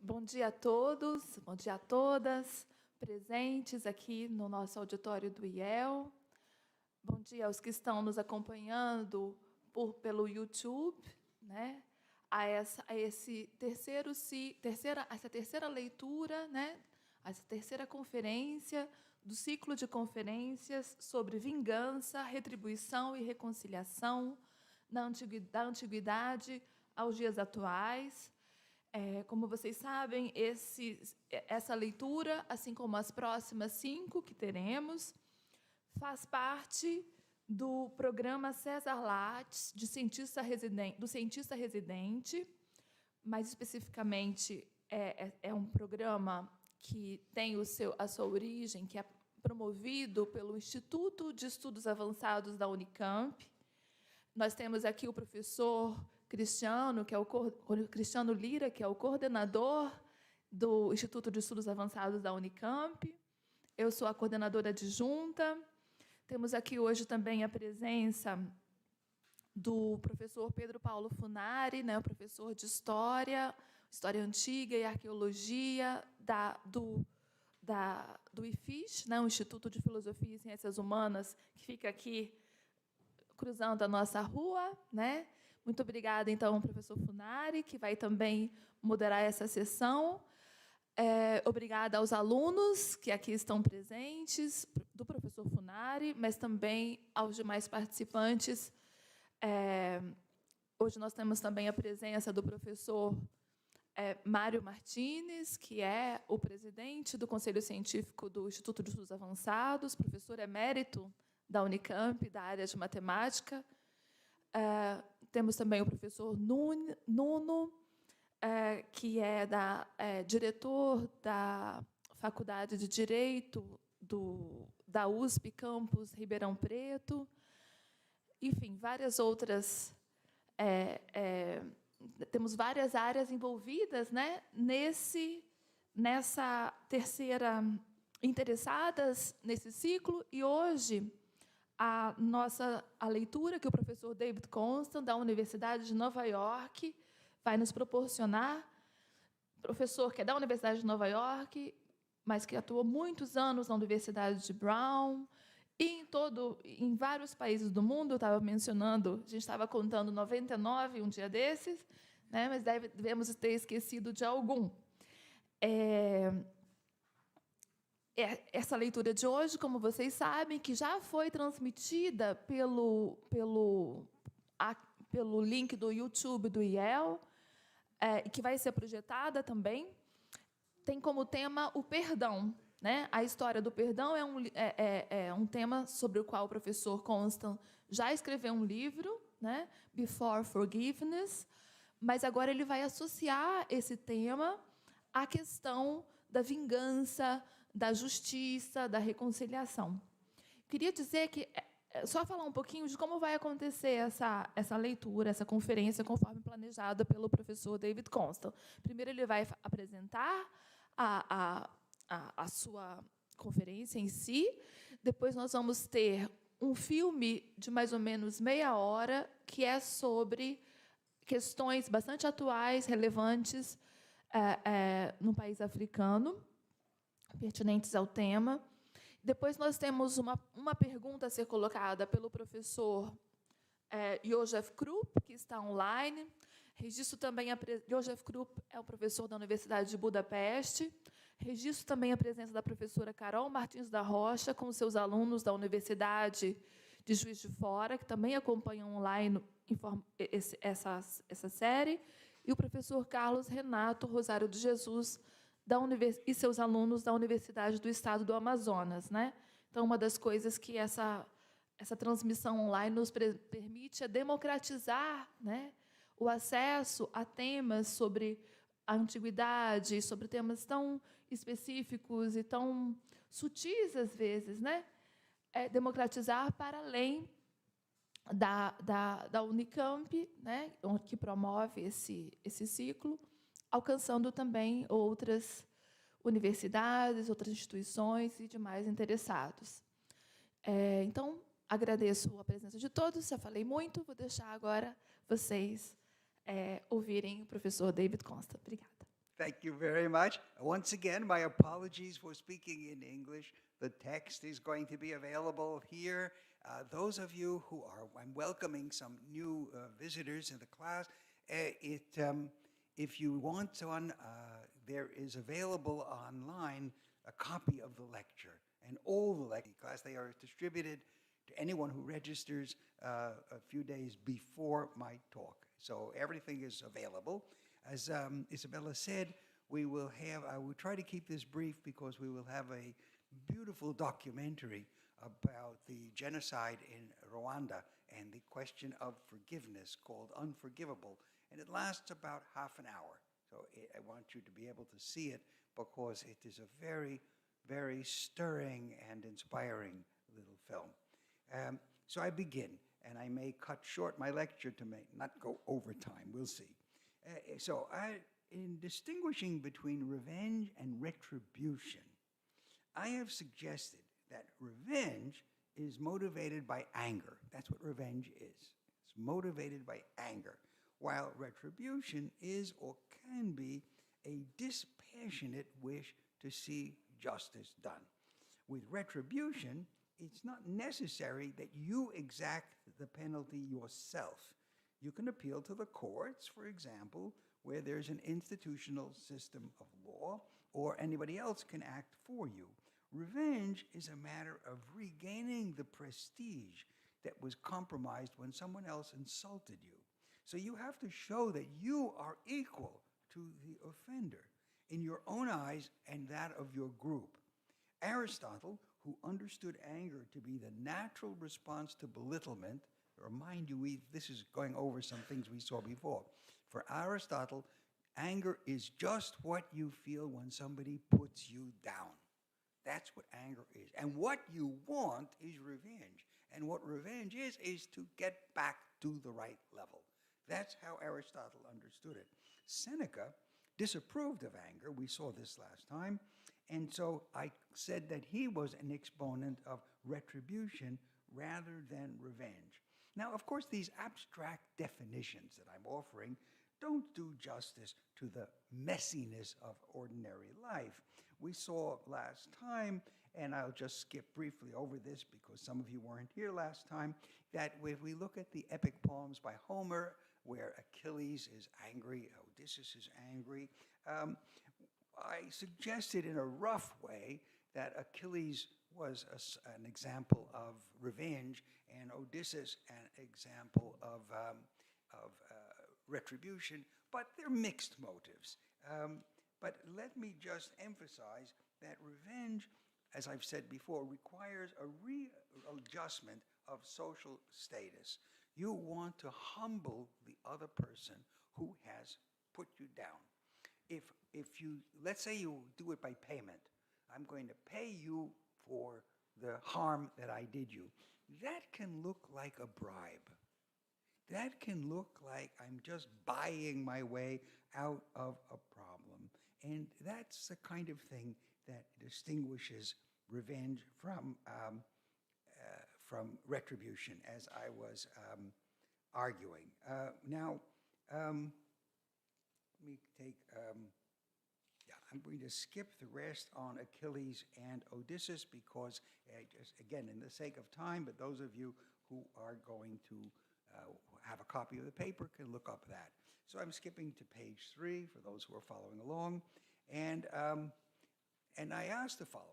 Bom dia a todos, bom dia a todas, presentes aqui no nosso auditório do IEL. Bom dia aos que estão nos acompanhando pelo YouTube, né? Essa terceira leitura, né? Essa terceira conferência do ciclo de conferências sobre vingança, retribuição e reconciliação da Antiguidade aos dias atuais. Como vocês sabem, essa leitura, assim como as próximas 5 que teremos, faz parte do programa Cesar Lattes, do Cientista Residente. Mais especificamente, é um programa que tem a sua origem, que é promovido pelo Instituto de Estudos Avançados da Unicamp. Nós temos aqui o professor Cristiano Lira, que é o coordenador do Instituto de Estudos Avançados da Unicamp. Eu sou a coordenadora adjunta. Temos aqui hoje também a presença do professor Pedro Paulo Funari, né, o professor de História Antiga e Arqueologia do IFIS, né, o Instituto de Filosofia e Ciências Humanas, que fica aqui cruzando a nossa rua, né? Muito obrigada, então, ao professor Funari, que vai também moderar essa sessão. Obrigada aos alunos que aqui estão presentes, do professor Funari, mas também aos demais participantes. Hoje nós temos também a presença do professor Mário Martins, que é o presidente do Conselho Científico do Instituto de Estudos Avançados, professor emérito da Unicamp, da área de matemática. Temos também o professor Nuno, que é diretor da Faculdade de Direito da USP, campus Ribeirão Preto. Enfim, várias outras... temos várias áreas envolvidas, né, nessa terceira, interessadas nesse ciclo, e hoje a leitura que o professor David Konstan, da Universidade de Nova York, vai nos proporcionar. Professor que é da Universidade de Nova York, mas que atuou muitos anos na Universidade de Brown, e em vários países do mundo. Eu estava mencionando, a gente estava contando 99 um dia desses, né, mas devemos ter esquecido de algum. Essa leitura de hoje, como vocês sabem, que já foi transmitida pelo link do YouTube do IEL, e que vai ser projetada também, tem como tema o perdão, né? A história do perdão é um tema sobre o qual o professor Konstan já escreveu um livro, né? Before Forgiveness, mas agora ele vai associar esse tema à questão da vingança, da justiça, da reconciliação. Queria dizer que, só falar um pouquinho de como vai acontecer essa leitura, essa conferência, conforme planejada pelo professor David Konstan. Primeiro, ele vai apresentar a sua conferência em si. Depois, nós vamos ter um filme de mais ou menos meia hora, que é sobre questões bastante atuais, relevantes, no país africano, pertinentes ao tema. Depois, nós temos uma pergunta a ser colocada pelo professor József Krupp, que está online. Registro também József Krupp é o professor da Universidade de Budapeste. Registro também a presença da professora Carol Martins da Rocha, com seus alunos da Universidade de Juiz de Fora, que também acompanham online essa série, e o professor Carlos Renato Rosário de Jesus, e seus alunos da Universidade do Estado do Amazonas, né? Então, uma das coisas que essa transmissão online nos permite é democratizar, né, o acesso a temas sobre a antiguidade, sobre temas tão específicos e tão sutis, às vezes, né? Democratizar para além da Unicamp, né, que promove esse ciclo, alcançando também outras universidades, outras instituições e demais interessados. Então, agradeço a presença de todos, já falei muito, vou deixar agora vocês ouvirem o professor David Konstan. Obrigada. Thank you very much. Once again, my apologies for speaking in English. The text is going to be available here. Those of you who are, I'm welcoming some new visitors in the class. If you want one, there is available online a copy of the lecture and all the lecture class. They are distributed to anyone who registers a few days before my talk. So everything is available. As Isabella said, I will try to keep this brief because we will have a beautiful documentary about the genocide in Rwanda and the question of forgiveness called Unforgivable. And it lasts about half an hour. So I want you to be able to see it because it is a very, very stirring and inspiring little film. So I begin, and I may cut short my lecture to not go over time. We'll see. In distinguishing between revenge and retribution, I have suggested that revenge is motivated by anger. That's what revenge is. It's motivated by anger, while retribution is or can be a dispassionate wish to see justice done. With retribution, it's not necessary that you exact the penalty yourself. You can appeal to the courts, for example, where there's an institutional system of law, or anybody else can act for you. Revenge is a matter of regaining the prestige that was compromised when someone else insulted you. So you have to show that you are equal to the offender in your own eyes and that of your group. Aristotle, who understood anger to be the natural response to belittlement, remind you, this is going over some things we saw before. For Aristotle, anger is just what you feel when somebody puts you down. That's what anger is. And what you want is revenge. And what revenge is to get back to the right level. That's how Aristotle understood it. Seneca disapproved of anger. We saw this last time. And so I said that he was an exponent of retribution rather than revenge. Now, of course, these abstract definitions that I'm offering don't do justice to the messiness of ordinary life. We saw last time, and I'll just skip briefly over this because some of you weren't here last time, that if we look at the epic poems by Homer, where Achilles is angry, Odysseus is angry, I suggested in a rough way that Achilles was an example of revenge and Odysseus an example of retribution, but they're mixed motives. But let me just emphasize that revenge, as I've said before, requires a readjustment of social status. You want to humble the other person who has put you down. If you, let's say you do it by payment, I'm going to pay you for the harm that I did you. That can look like a bribe. That can look like I'm just buying my way out of a problem. And that's the kind of thing that distinguishes revenge from retribution, as I was arguing. Now, let me take, I'm going to skip the rest on Achilles and Odysseus because, just again, in the sake of time, but those of you who are going to have a copy of the paper can look up that. So I'm skipping to page 3 for those who are following along. And I asked the following.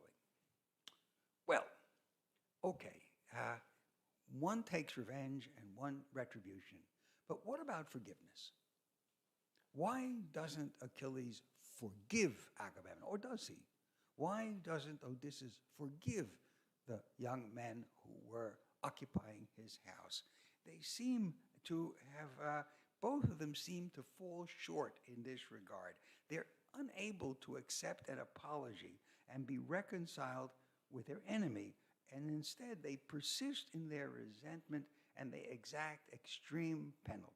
Well, okay, one takes revenge and one retribution, but what about forgiveness? Why doesn't Achilles forgive Agamemnon, or does he? Why doesn't Odysseus forgive the young men who were occupying his house? They seem to have, both of them seem to fall short in this regard. They're unable to accept an apology and be reconciled with their enemy, and instead they persist in their resentment and they exact extreme penalties.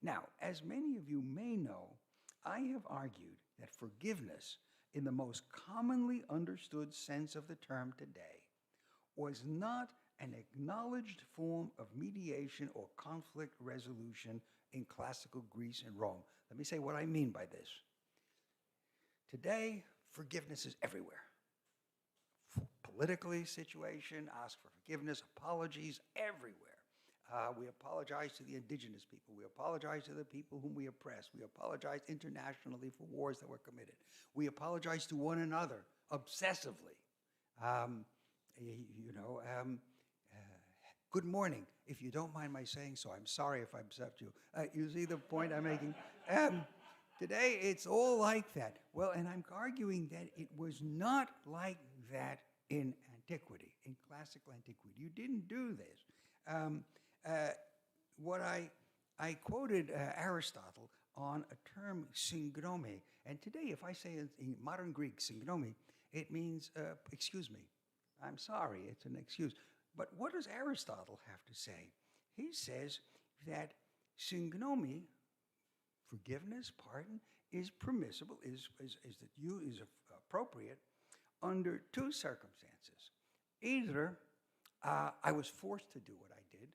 Now, as many of you may know, I have argued that forgiveness, in the most commonly understood sense of the term today, was not an acknowledged form of mediation or conflict resolution in classical Greece and Rome. Let me say what I mean by this. Today, forgiveness is everywhere. Politically situation, ask for forgiveness, apologies everywhere. We apologize to the indigenous people. We apologize to the people whom we oppress. We apologize internationally for wars that were committed. We apologize to one another obsessively. Good morning. If you don't mind my saying so, I'm sorry if I upset you. You see the point I'm making? Today, it's all like that. Well, and I'm arguing that it was not like that in antiquity, in classical antiquity. You didn't do this. What I quoted Aristotle on a term syngnome, and today if I say in modern Greek syngnome, it means excuse me, I'm sorry, it's an excuse. But what does Aristotle have to say? He says that syngnome, forgiveness, pardon, is permissible, is appropriate under two circumstances. Either I was forced to do what I did,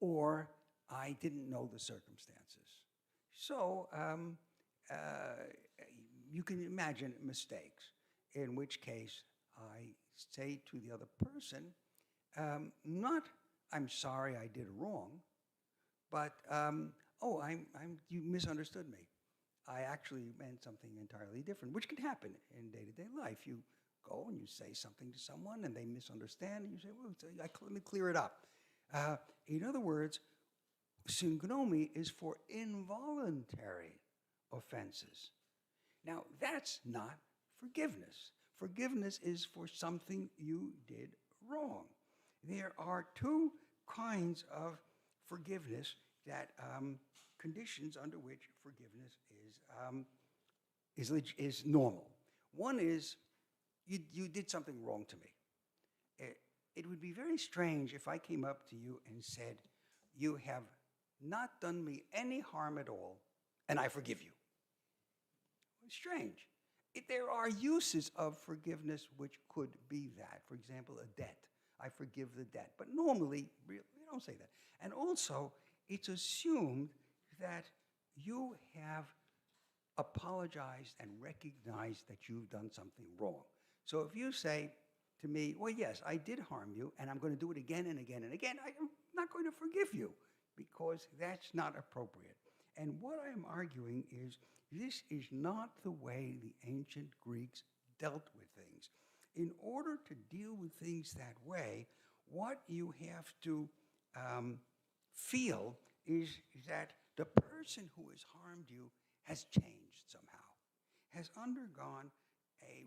or I didn't know the circumstances. So you can imagine mistakes, in which case I say to the other person, not, I'm sorry I did wrong, but, you misunderstood me. I actually meant something entirely different, which can happen in day-to-day life. You go and you say something to someone and they misunderstand, and you say, well, let me clear it up. In other words, syngnome is for involuntary offenses. Now, that's not forgiveness. Forgiveness is for something you did wrong. There are two kinds of forgiveness that conditions under which forgiveness is normal. One is you did something wrong to me. It would be very strange if I came up to you and said, you have not done me any harm at all, and I forgive you. It's strange. There are uses of forgiveness which could be that. For example, a debt. I forgive the debt. But normally, we don't say that. And also, it's assumed that you have apologized and recognized that you've done something wrong. So if you say to me, well, yes, I did harm you, and I'm going to do it again and again and again, I'm not going to forgive you, because that's not appropriate. And what I'm arguing is this is not the way the ancient Greeks dealt with things. In order to deal with things that way, what you have to feel is that the person who has harmed you has changed somehow, has undergone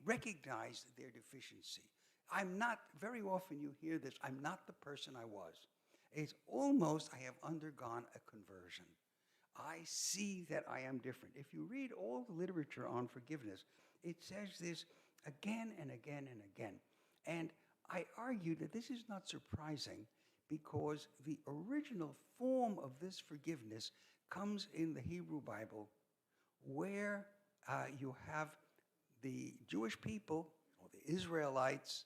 recognized their deficiency. I'm not, very often you hear this, I'm not the person I was. It's almost I have undergone a conversion. I see that I am different. If you read all the literature on forgiveness, it says this again and again and again. And I argue that this is not surprising because the original form of this forgiveness comes in the Hebrew Bible, where you have the Jewish people, or the Israelites,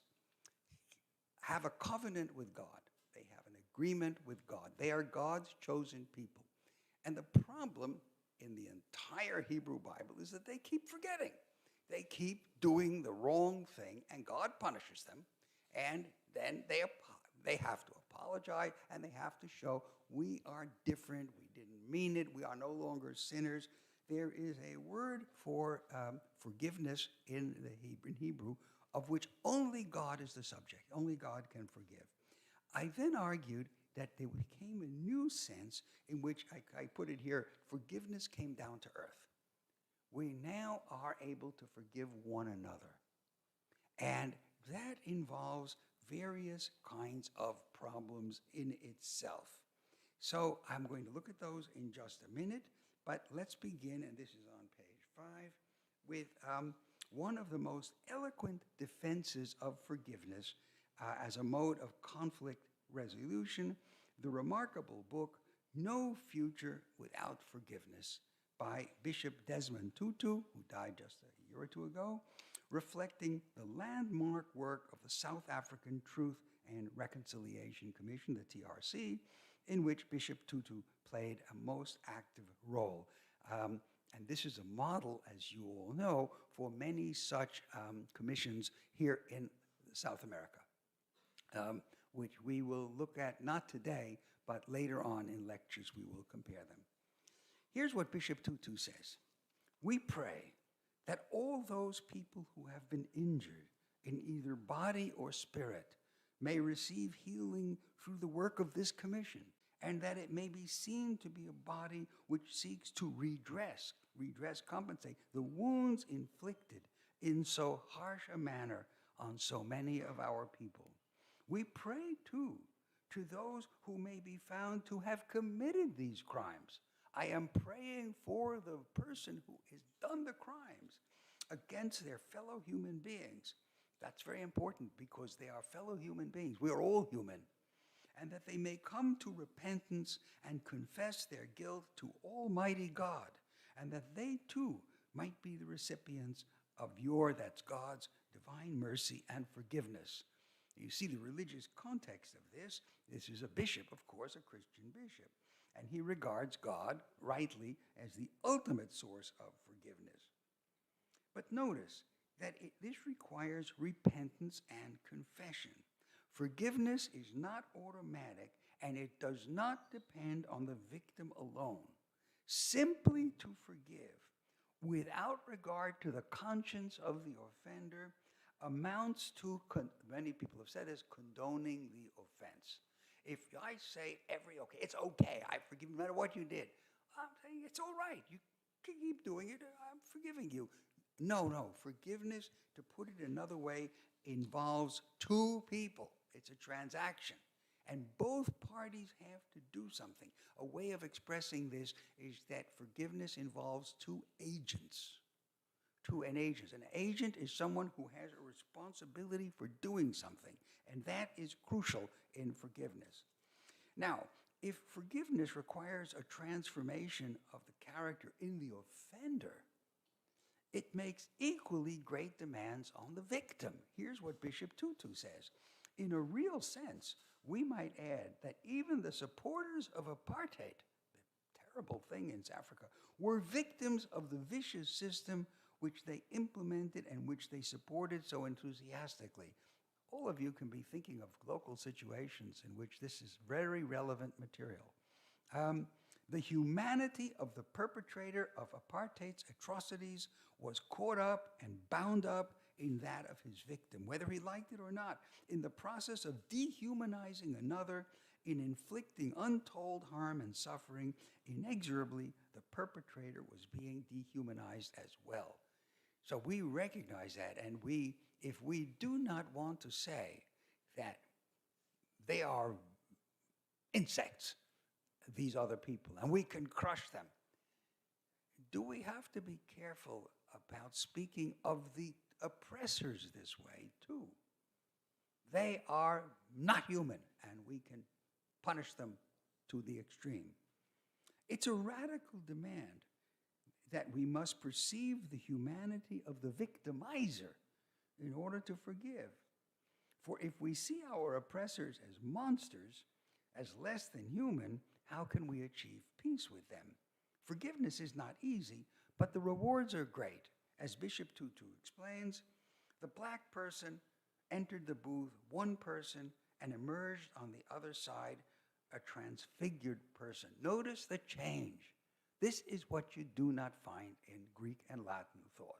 have a covenant with God. They have an agreement with God. They are God's chosen people. And the problem in the entire Hebrew Bible is that they keep forgetting. They keep doing the wrong thing, and God punishes them. And then they have to apologize, and they have to show we are different, we didn't mean it, we are no longer sinners. There is a word for forgiveness in Hebrew, of which only God is the subject. Only God can forgive. I then argued that there became a new sense in which, I put it here, forgiveness came down to earth. We now are able to forgive one another. And that involves various kinds of problems in itself. So I'm going to look at those in just a minute, but let's begin, and this is on page 5, with one of the most eloquent defenses of forgiveness as a mode of conflict resolution, the remarkable book, No Future Without Forgiveness, by Bishop Desmond Tutu, who died just a year or two ago, reflecting the landmark work of the South African Truth and Reconciliation Commission, the TRC, in which Bishop Tutu played a most active role. And this is a model, as you all know, for many such commissions here in South America, which we will look at not today, but later on in lectures we will compare them. Here's what Bishop Tutu says. We pray that all those people who have been injured in either body or spirit may receive healing through the work of this commission, and that it may be seen to be a body which seeks to redress, compensate the wounds inflicted in so harsh a manner on so many of our people. We pray, too, to those who may be found to have committed these crimes. I am praying for the person who has done the crimes against their fellow human beings. That's very important because they are fellow human beings. We are all human. And that they may come to repentance and confess their guilt to Almighty God, and that they too might be the recipients of that's God's divine mercy and forgiveness. You see the religious context of this. This is a bishop, of course, a Christian bishop, and he regards God rightly as the ultimate source of forgiveness. But notice that this requires repentance and confession. Forgiveness is not automatic, and it does not depend on the victim alone. Simply to forgive, without regard to the conscience of the offender, amounts to, many people have said this, condoning the offense. If I say it's okay, I forgive you no matter what you did, I'm saying it's all right, you can keep doing it, I'm forgiving you. No, forgiveness, to put it another way, involves two people. It's a transaction. And both parties have to do something. A way of expressing this is that forgiveness involves two agents. An agent is someone who has a responsibility for doing something, and that is crucial in forgiveness. Now, if forgiveness requires a transformation of the character in the offender, it makes equally great demands on the victim. Here's what Bishop Tutu says. In a real sense, we might add that even the supporters of apartheid, the terrible thing in Africa, were victims of the vicious system which they implemented and which they supported so enthusiastically. All of you can be thinking of local situations in which this is very relevant material. The humanity of the perpetrator of apartheid's atrocities was caught up and bound up in that of his victim, whether he liked it or not. In the process of dehumanizing another, in inflicting untold harm and suffering, inexorably the perpetrator was being dehumanized as well. So we recognize that, and if we do not want to say that they are insects, these other people, and we can crush them, do we have to be careful about speaking of the oppressors this way too? They are not human, and we can punish them to the extreme. It's a radical demand that we must perceive the humanity of the victimizer in order to forgive. For if we see our oppressors as monsters, as less than human, how can we achieve peace with them? Forgiveness is not easy, but the rewards are great. As Bishop Tutu explains, the black person entered the booth, one person, and emerged on the other side, a transfigured person. Notice the change. This is what you do not find in Greek and Latin thought.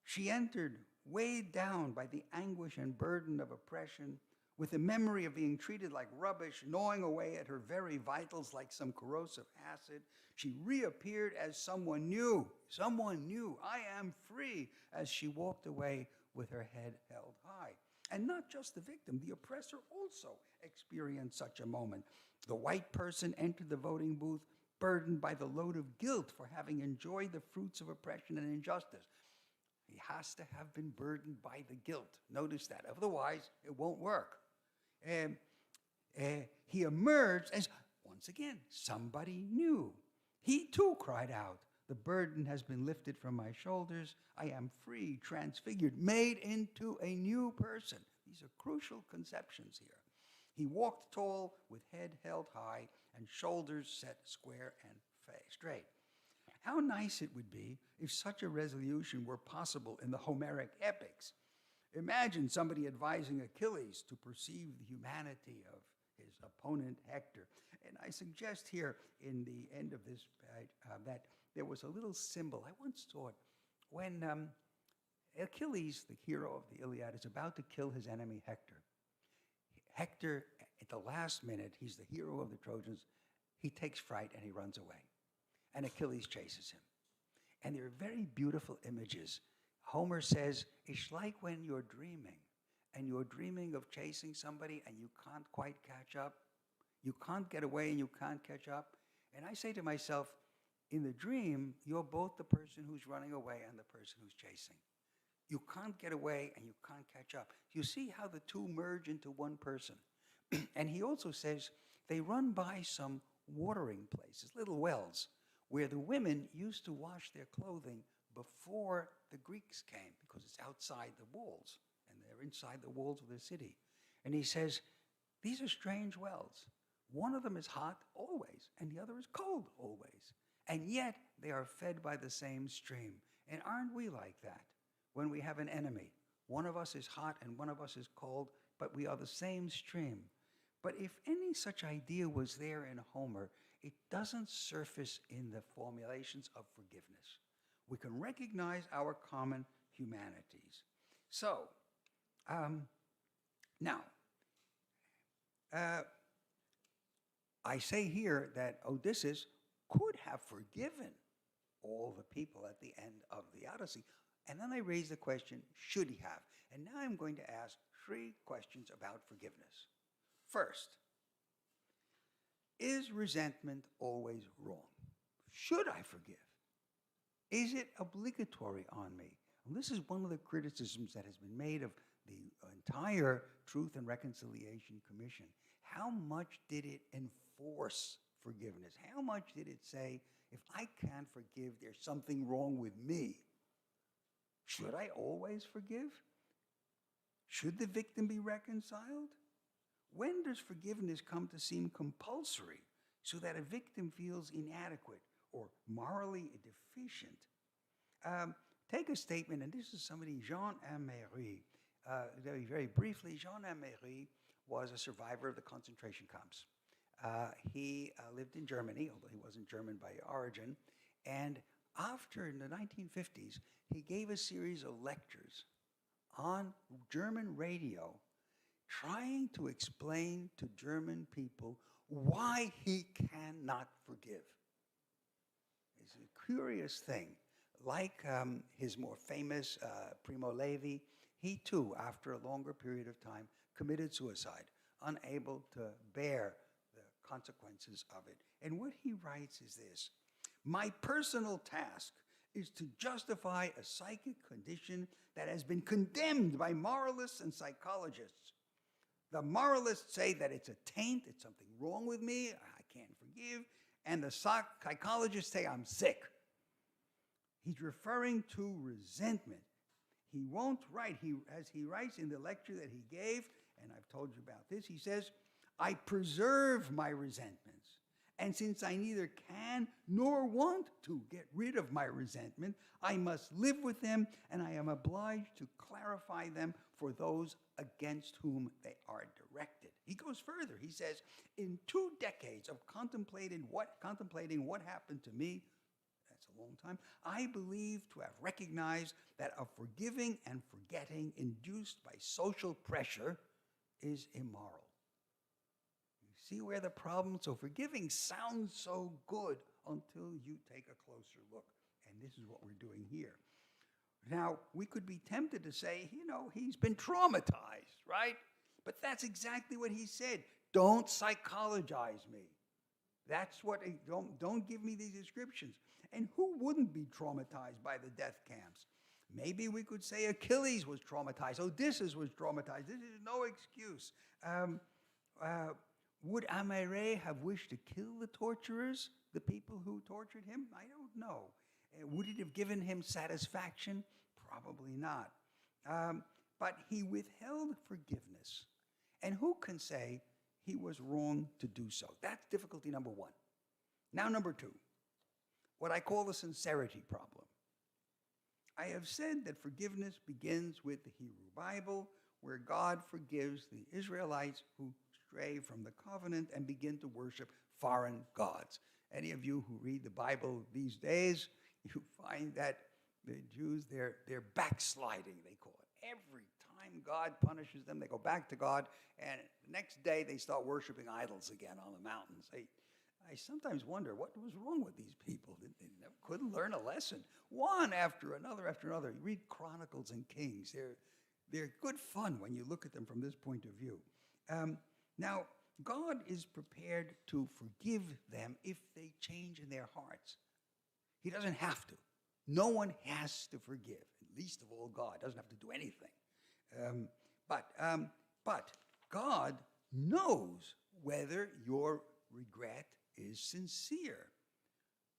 She entered weighed down by the anguish and burden of oppression, with the memory of being treated like rubbish, gnawing away at her very vitals like some corrosive acid. She reappeared as someone new. Someone new. I am free, as she walked away with her head held high. And not just the victim, the oppressor also experienced such a moment. The white person entered the voting booth burdened by the load of guilt for having enjoyed the fruits of oppression and injustice. He has to have been burdened by the guilt. Notice that. Otherwise, it won't work. He emerged as, once again, somebody new. He too cried out, "The burden has been lifted from my shoulders. I am free, transfigured, made into a new person." These are crucial conceptions here. He walked tall with head held high and shoulders set square and straight. How nice it would be if such a resolution were possible in the Homeric epics. Imagine somebody advising Achilles to perceive the humanity of his opponent Hector. And I suggest here in the end of this that there was a little symbol. I once saw it when Achilles, the hero of the Iliad, is about to kill his enemy Hector. Hector, at the last minute, he's the hero of the Trojans, he takes fright and he runs away. And Achilles chases him. And there are very beautiful images. Homer says, it's like when you're dreaming, and you're dreaming of chasing somebody and you can't quite catch up. You can't get away and you can't catch up. And I say to myself, in the dream, you're both the person who's running away and the person who's chasing. You can't get away and you can't catch up. You see how the two merge into one person. And he also says they run by some watering places, little wells, where the women used to wash their clothing before the Greeks came, because it's outside the walls, and they're inside the walls of the city. And he says, these are strange wells. One of them is hot always, and the other is cold always. And yet they are fed by the same stream. And aren't we like that? When we have an enemy, one of us is hot and one of us is cold, but we are the same stream. But if any such idea was there in Homer, it doesn't surface in the formulations of forgiveness. We can recognize our common humanities. So, now, I say here that Odysseus could have forgiven all the people at the end of the Odyssey. And then I raise the question, should he have? And now I'm going to ask 3 questions about forgiveness. First, is resentment always wrong? Should I forgive? Is it obligatory on me? And this is one of the criticisms that has been made of the entire Truth and Reconciliation Commission. How much did it enforce forgiveness? How much did it say, if I can't forgive, there's something wrong with me? Should I always forgive? Should the victim be reconciled? When does forgiveness come to seem compulsory so that a victim feels inadequate or morally deficient? Take a statement, and this is somebody, Jean Améry. Very briefly, Jean Améry was a survivor of the concentration camps. He lived in Germany, although he wasn't German by origin, and after, in the 1950s, he gave a series of lectures on German radio trying to explain to German people why he cannot forgive. It's a curious thing. Like his more famous Primo Levi, he too, after a longer period of time, committed suicide, unable to bear the consequences of it. And what he writes is this: my personal task is to justify a psychic condition that has been condemned by moralists and psychologists. The moralists say that it's a taint, it's something wrong with me, I can't forgive, and the psychologists say I'm sick. He's referring to resentment. He won't write, as he writes in the lecture that he gave, and I've told you about this, he says, I preserve my resentments. And since I neither can nor want to get rid of my resentment, I must live with them, and I am obliged to clarify them for those against whom they are directed. He goes further. He says, in 2 decades of contemplating what happened to me, that's a long time, I believe to have recognized that a forgiving and forgetting induced by social pressure is immoral. See where the problem, so forgiving sounds so good until you take a closer look. And this is what we're doing here. Now, we could be tempted to say, he's been traumatized, right? But that's exactly what he said. Don't psychologize me. That's what, don't give me these descriptions. And who wouldn't be traumatized by the death camps? Maybe we could say Achilles was traumatized. Odysseus was traumatized. This is no excuse. Would Améry have wished to kill the torturers, the people who tortured him? I don't know. Would it have given him satisfaction? Probably not. But he withheld forgiveness. And who can say he was wrong to do so? That's difficulty number 1. Now, number 2. what I call the sincerity problem. I have said that forgiveness begins with the Hebrew Bible, where God forgives the Israelites who stray from the covenant and begin to worship foreign gods. Any of you who read the Bible these days, you find that the Jews, they're backsliding, they call it. Every time God punishes them, they go back to God, and the next day they start worshiping idols again on the mountains. I sometimes wonder what was wrong with these people. They couldn't learn a lesson. One after another after another. You read Chronicles and Kings. They're good fun when you look at them from this point of view. Now, God is prepared to forgive them if they change in their hearts. He doesn't have to. No one has to forgive, least of all God. Doesn't have to do anything. But God knows whether your regret is sincere.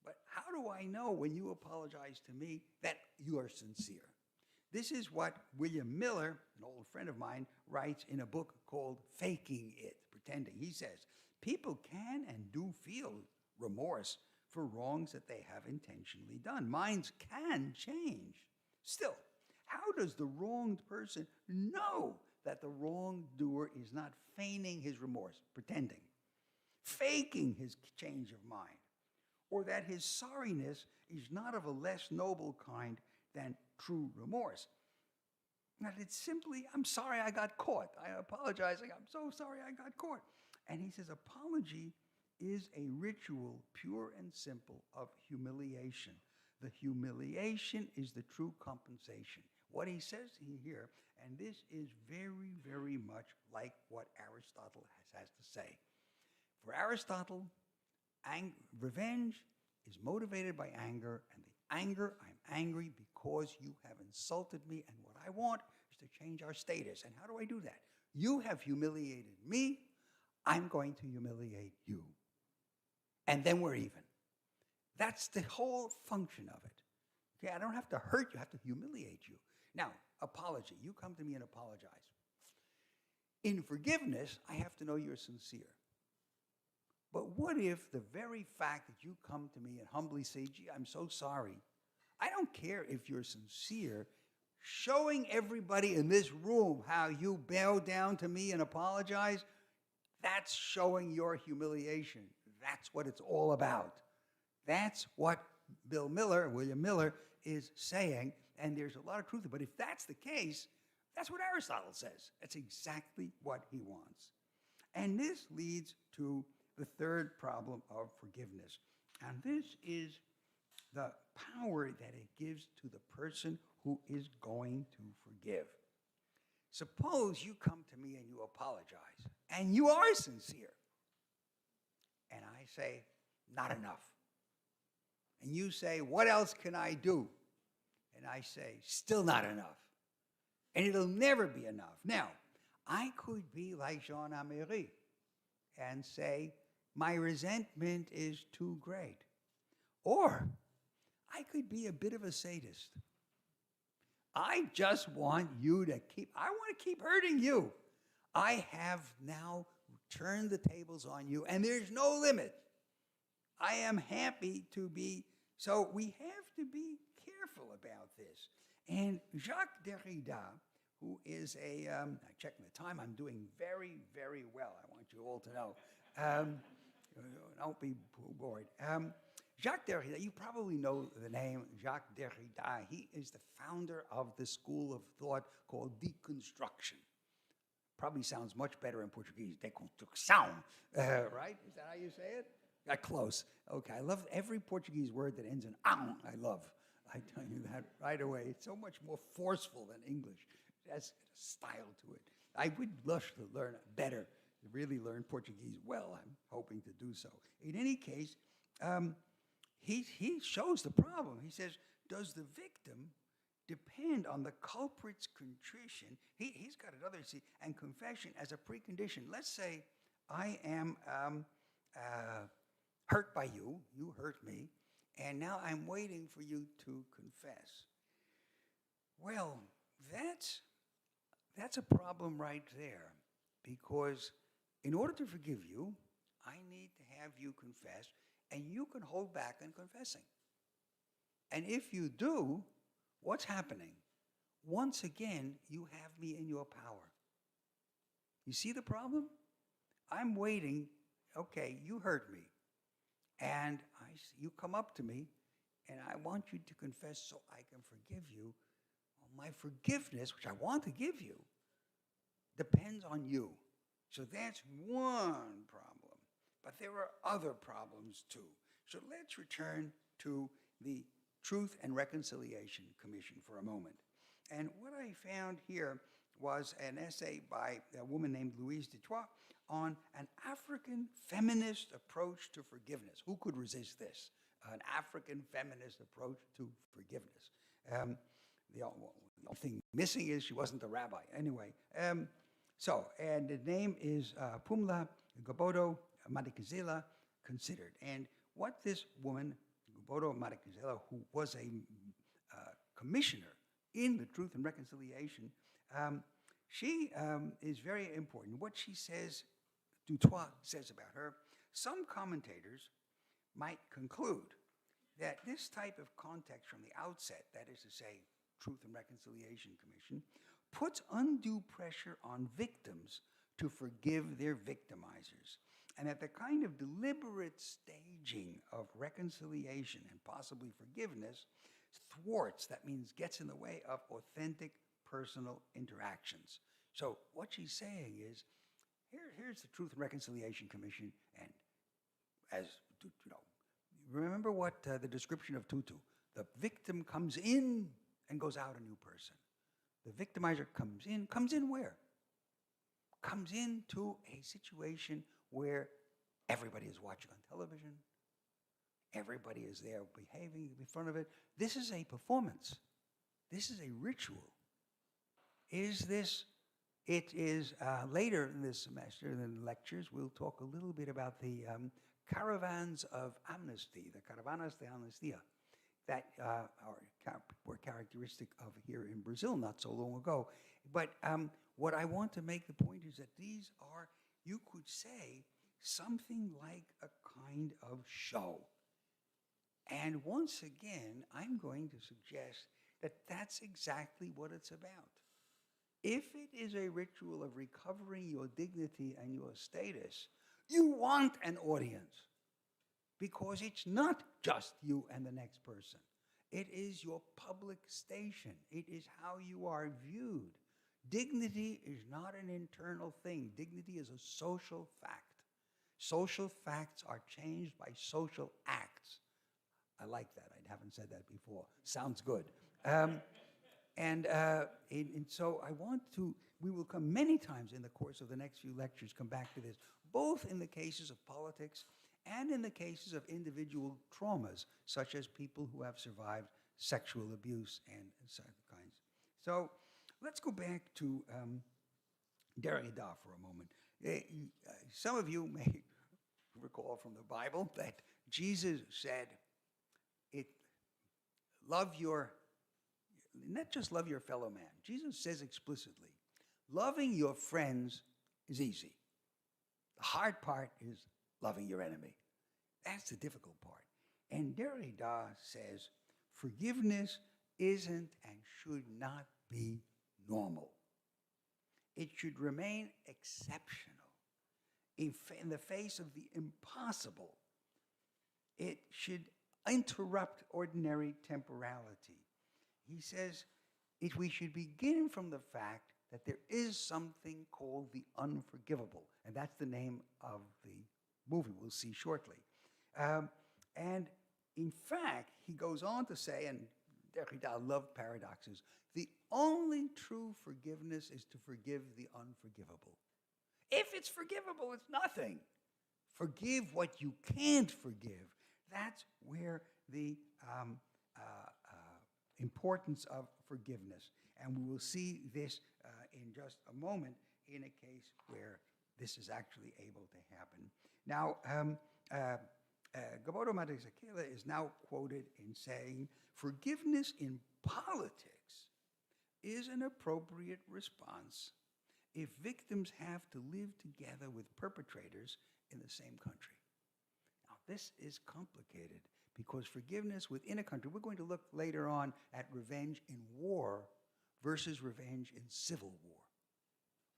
But how do I know when you apologize to me that you are sincere? This is what William Miller, an old friend of mine, writes in a book called Faking It, Pretending. He says, people can and do feel remorse for wrongs that they have intentionally done. Minds can change. Still, how does the wronged person know that the wrongdoer is not feigning his remorse, pretending, faking his change of mind, or that his sorriness is not of a less noble kind than true remorse? That it's simply, I'm sorry I got caught. I apologize. I'm so sorry I got caught. And he says, apology is a ritual, pure and simple, of humiliation. The humiliation is the true compensation. What he says here, and this is very, very much like what Aristotle has to say. For Aristotle, revenge is motivated by anger, and the anger, I'm angry because you have insulted me, and what I want is to change our status. And how do I do that? You have humiliated me, I'm going to humiliate you. And then we're even. That's the whole function of it. Okay, I don't have to hurt you, I have to humiliate you. Now, apology. You come to me and apologize. In forgiveness, I have to know you're sincere. But what if the very fact that you come to me and humbly say, gee, I'm so sorry, I don't care if you're sincere, showing everybody in this room how you bow down to me and apologize, that's showing your humiliation. That's what it's all about. That's what William Miller, is saying, and there's a lot of truth. But if that's the case, that's what Aristotle says. That's exactly what he wants. And this leads to the third problem of forgiveness. And this is the power that it gives to the person who is going to forgive. Suppose you come to me and you apologize, and you are sincere. And I say, not enough. And you say, what else can I do? And I say, still not enough. And it'll never be enough. Now, I could be like Jean Améry and say, my resentment is too great. Or I could be a bit of a sadist. I just want you to I want to keep hurting you. I have now turned the tables on you, and there's no limit. I am happy to be, so we have to be careful about this. And Jacques Derrida, who is I'm checking the time, I'm doing very, very well. I want you all to know. Don't be bored. Jacques Derrida, you probably know the name Jacques Derrida. He is the founder of the school of thought called deconstruction. Probably sounds much better in Portuguese, deconstrução, right? Is that how you say it? Close. Okay, I love every Portuguese word that ends in "ão." I love. I tell you that right away. It's so much more forceful than English. It has a style to it. I would love to learn better, to really learn Portuguese well. I'm hoping to do so. In any case, he shows the problem. He says, does the victim depend on the culprit's contrition? He's got another, and confession as a precondition. Let's say I am hurt by you, you hurt me, and now I'm waiting for you to confess. Well, that's a problem right there, because in order to forgive you, I need to have you confess, and you can hold back on confessing. And if you do, what's happening? Once again, you have me in your power. You see the problem? I'm waiting. Okay, you hurt me. And you come up to me, and I want you to confess so I can forgive you. Well, my forgiveness, which I want to give you, depends on you. So that's one problem. But there are other problems too. So let's return to the Truth and Reconciliation Commission for a moment. And what I found here was an essay by a woman named Louise Detroit on an African feminist approach to forgiveness. Who could resist this? An African feminist approach to forgiveness. The only thing missing is she wasn't a rabbi. Anyway, and the name is Pumla Gobodo Madikizela Considered. And what this woman, Gobodo Madikizela, who was a commissioner in the Truth and Reconciliation, she is very important. What she says, Dutoit says about her, some commentators might conclude that this type of context from the outset, that is to say, Truth and Reconciliation Commission, puts undue pressure on victims to forgive their victimizers, and that the kind of deliberate staging of reconciliation and possibly forgiveness thwarts, that means gets in the way of authentic personal interactions. So what she's saying is, here's the Truth and Reconciliation Commission, and as you know, remember what the description of Tutu, the victim comes in and goes out a new person. The victimizer comes in where? Comes into a situation where everybody is watching on television, everybody is there behaving in front of it. This is a performance. This is a ritual. It is later in this semester, in the lectures, we'll talk a little bit about the caravans of amnesty, the caravanas de amnistia, that were characteristic of here in Brazil not so long ago. But what I want to make the point is that these are, you could say, something like a kind of show. And once again, I'm going to suggest that that's exactly what it's about. If it is a ritual of recovering your dignity and your status, you want an audience, because it's not just you and the next person. It is your public station. It is how you are viewed. Dignity is not an internal thing. Dignity is a social fact. Social facts are changed by social acts. I like that. I haven't said that before. Sounds good. And so I want to, we will come many times in the course of the next few lectures, come back to this, both in the cases of politics and in the cases of individual traumas, such as people who have survived sexual abuse and such kinds. So let's go back to Derrida for a moment. Some of you may recall from the Bible that Jesus said, not just love your fellow man. Jesus says explicitly, loving your friends is easy. The hard part is loving your enemy. That's the difficult part. And Derrida says, forgiveness isn't and should not be normal. It should remain exceptional. In the face of the impossible, it should interrupt ordinary temporality. He says we should begin from the fact that there is something called the unforgivable, and that's the name of the movie we'll see shortly. And in fact, he goes on to say, and Derrida loved paradoxes, the only true forgiveness is to forgive the unforgivable. If it's forgivable, it's nothing. Forgive what you can't forgive. That's where the importance of forgiveness. And we will see this in just a moment in a case where this is actually able to happen. Now, Gobodo Madikizela is now quoted in saying, forgiveness in politics is an appropriate response if victims have to live together with perpetrators in the same country. Now, this is complicated because forgiveness within a country, we're going to look later on at revenge in war versus revenge in civil war,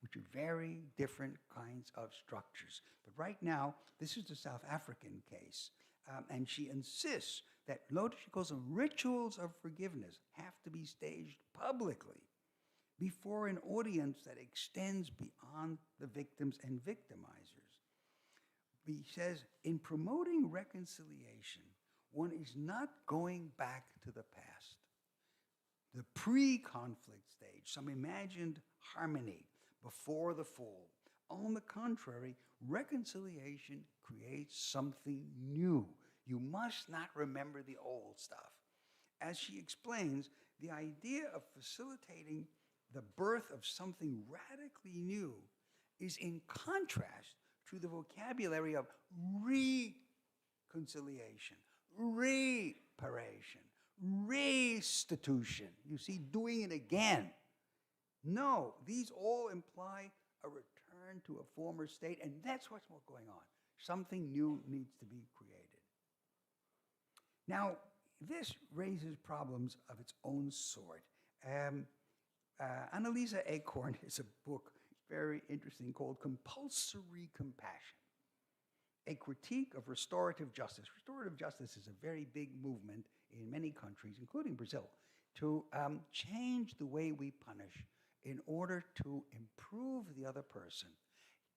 which are very different kinds of structures. But right now, this is the South African case, and she insists that, notice she calls them rituals of forgiveness, have to be staged publicly before an audience that extends beyond the victims and victimizers. He says, in promoting reconciliation, one is not going back to the past, the pre-conflict stage, some imagined harmony before the fall. On the contrary, reconciliation creates something new. You must not remember the old stuff. As she explains, the idea of facilitating the birth of something radically new is in contrast to the vocabulary of reconciliation, reparation, restitution. You see, doing it again. No, these all imply a return to a former state, and that's what's going on. Something new needs to be created. Now, this raises problems of its own sort. Annalisa Acorn has a book, very interesting, called Compulsory Compassion, a critique of restorative justice. Restorative justice is a very big movement in many countries, including Brazil, to change the way we punish in order to improve the other person,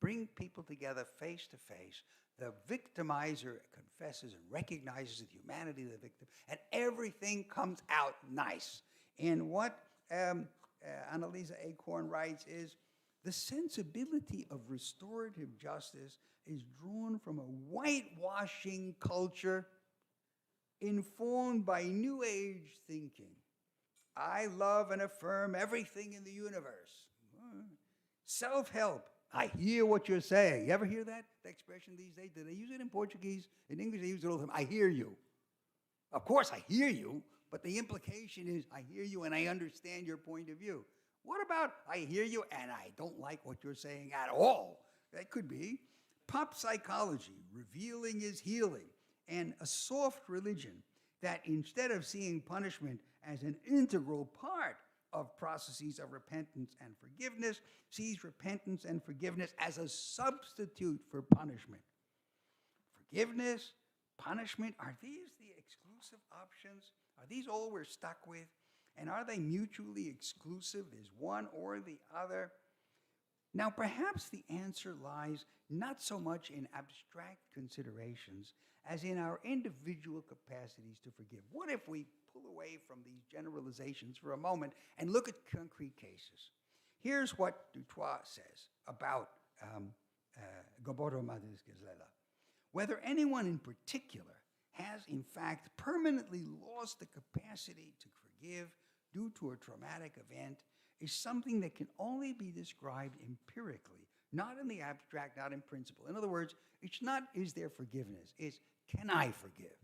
bring people together face to face. The victimizer confesses and recognizes the humanity of the victim, and everything comes out nice. And what Annalisa Acorn writes is, the sensibility of restorative justice is drawn from a whitewashing culture informed by New Age thinking. I love and affirm everything in the universe. Self-help. I hear what you're saying. You ever hear that expression these days? Do they use it in Portuguese? In English, they use it all the time. I hear you. Of course, I hear you, but the implication is I hear you and I understand your point of view. What about I hear you and I don't like what you're saying at all? That could be. Pop psychology, revealing is healing, and a soft religion that instead of seeing punishment as an integral part of processes of repentance and forgiveness, sees repentance and forgiveness as a substitute for punishment. Forgiveness, punishment, are these the exclusive options? Are these all we're stuck with? And are they mutually exclusive? Is one or the other? Now, perhaps the answer lies not so much in abstract considerations as in our individual capacities to forgive. What if we pull away from these generalizations for a moment and look at concrete cases? Here's what Dutoit says about Gaboro Madrid-Gazela. Whether anyone in particular has, in fact, permanently lost the capacity to forgive due to a traumatic event is something that can only be described empirically, not in the abstract, not in principle. In other words, it's not, is there forgiveness? It's, can I forgive?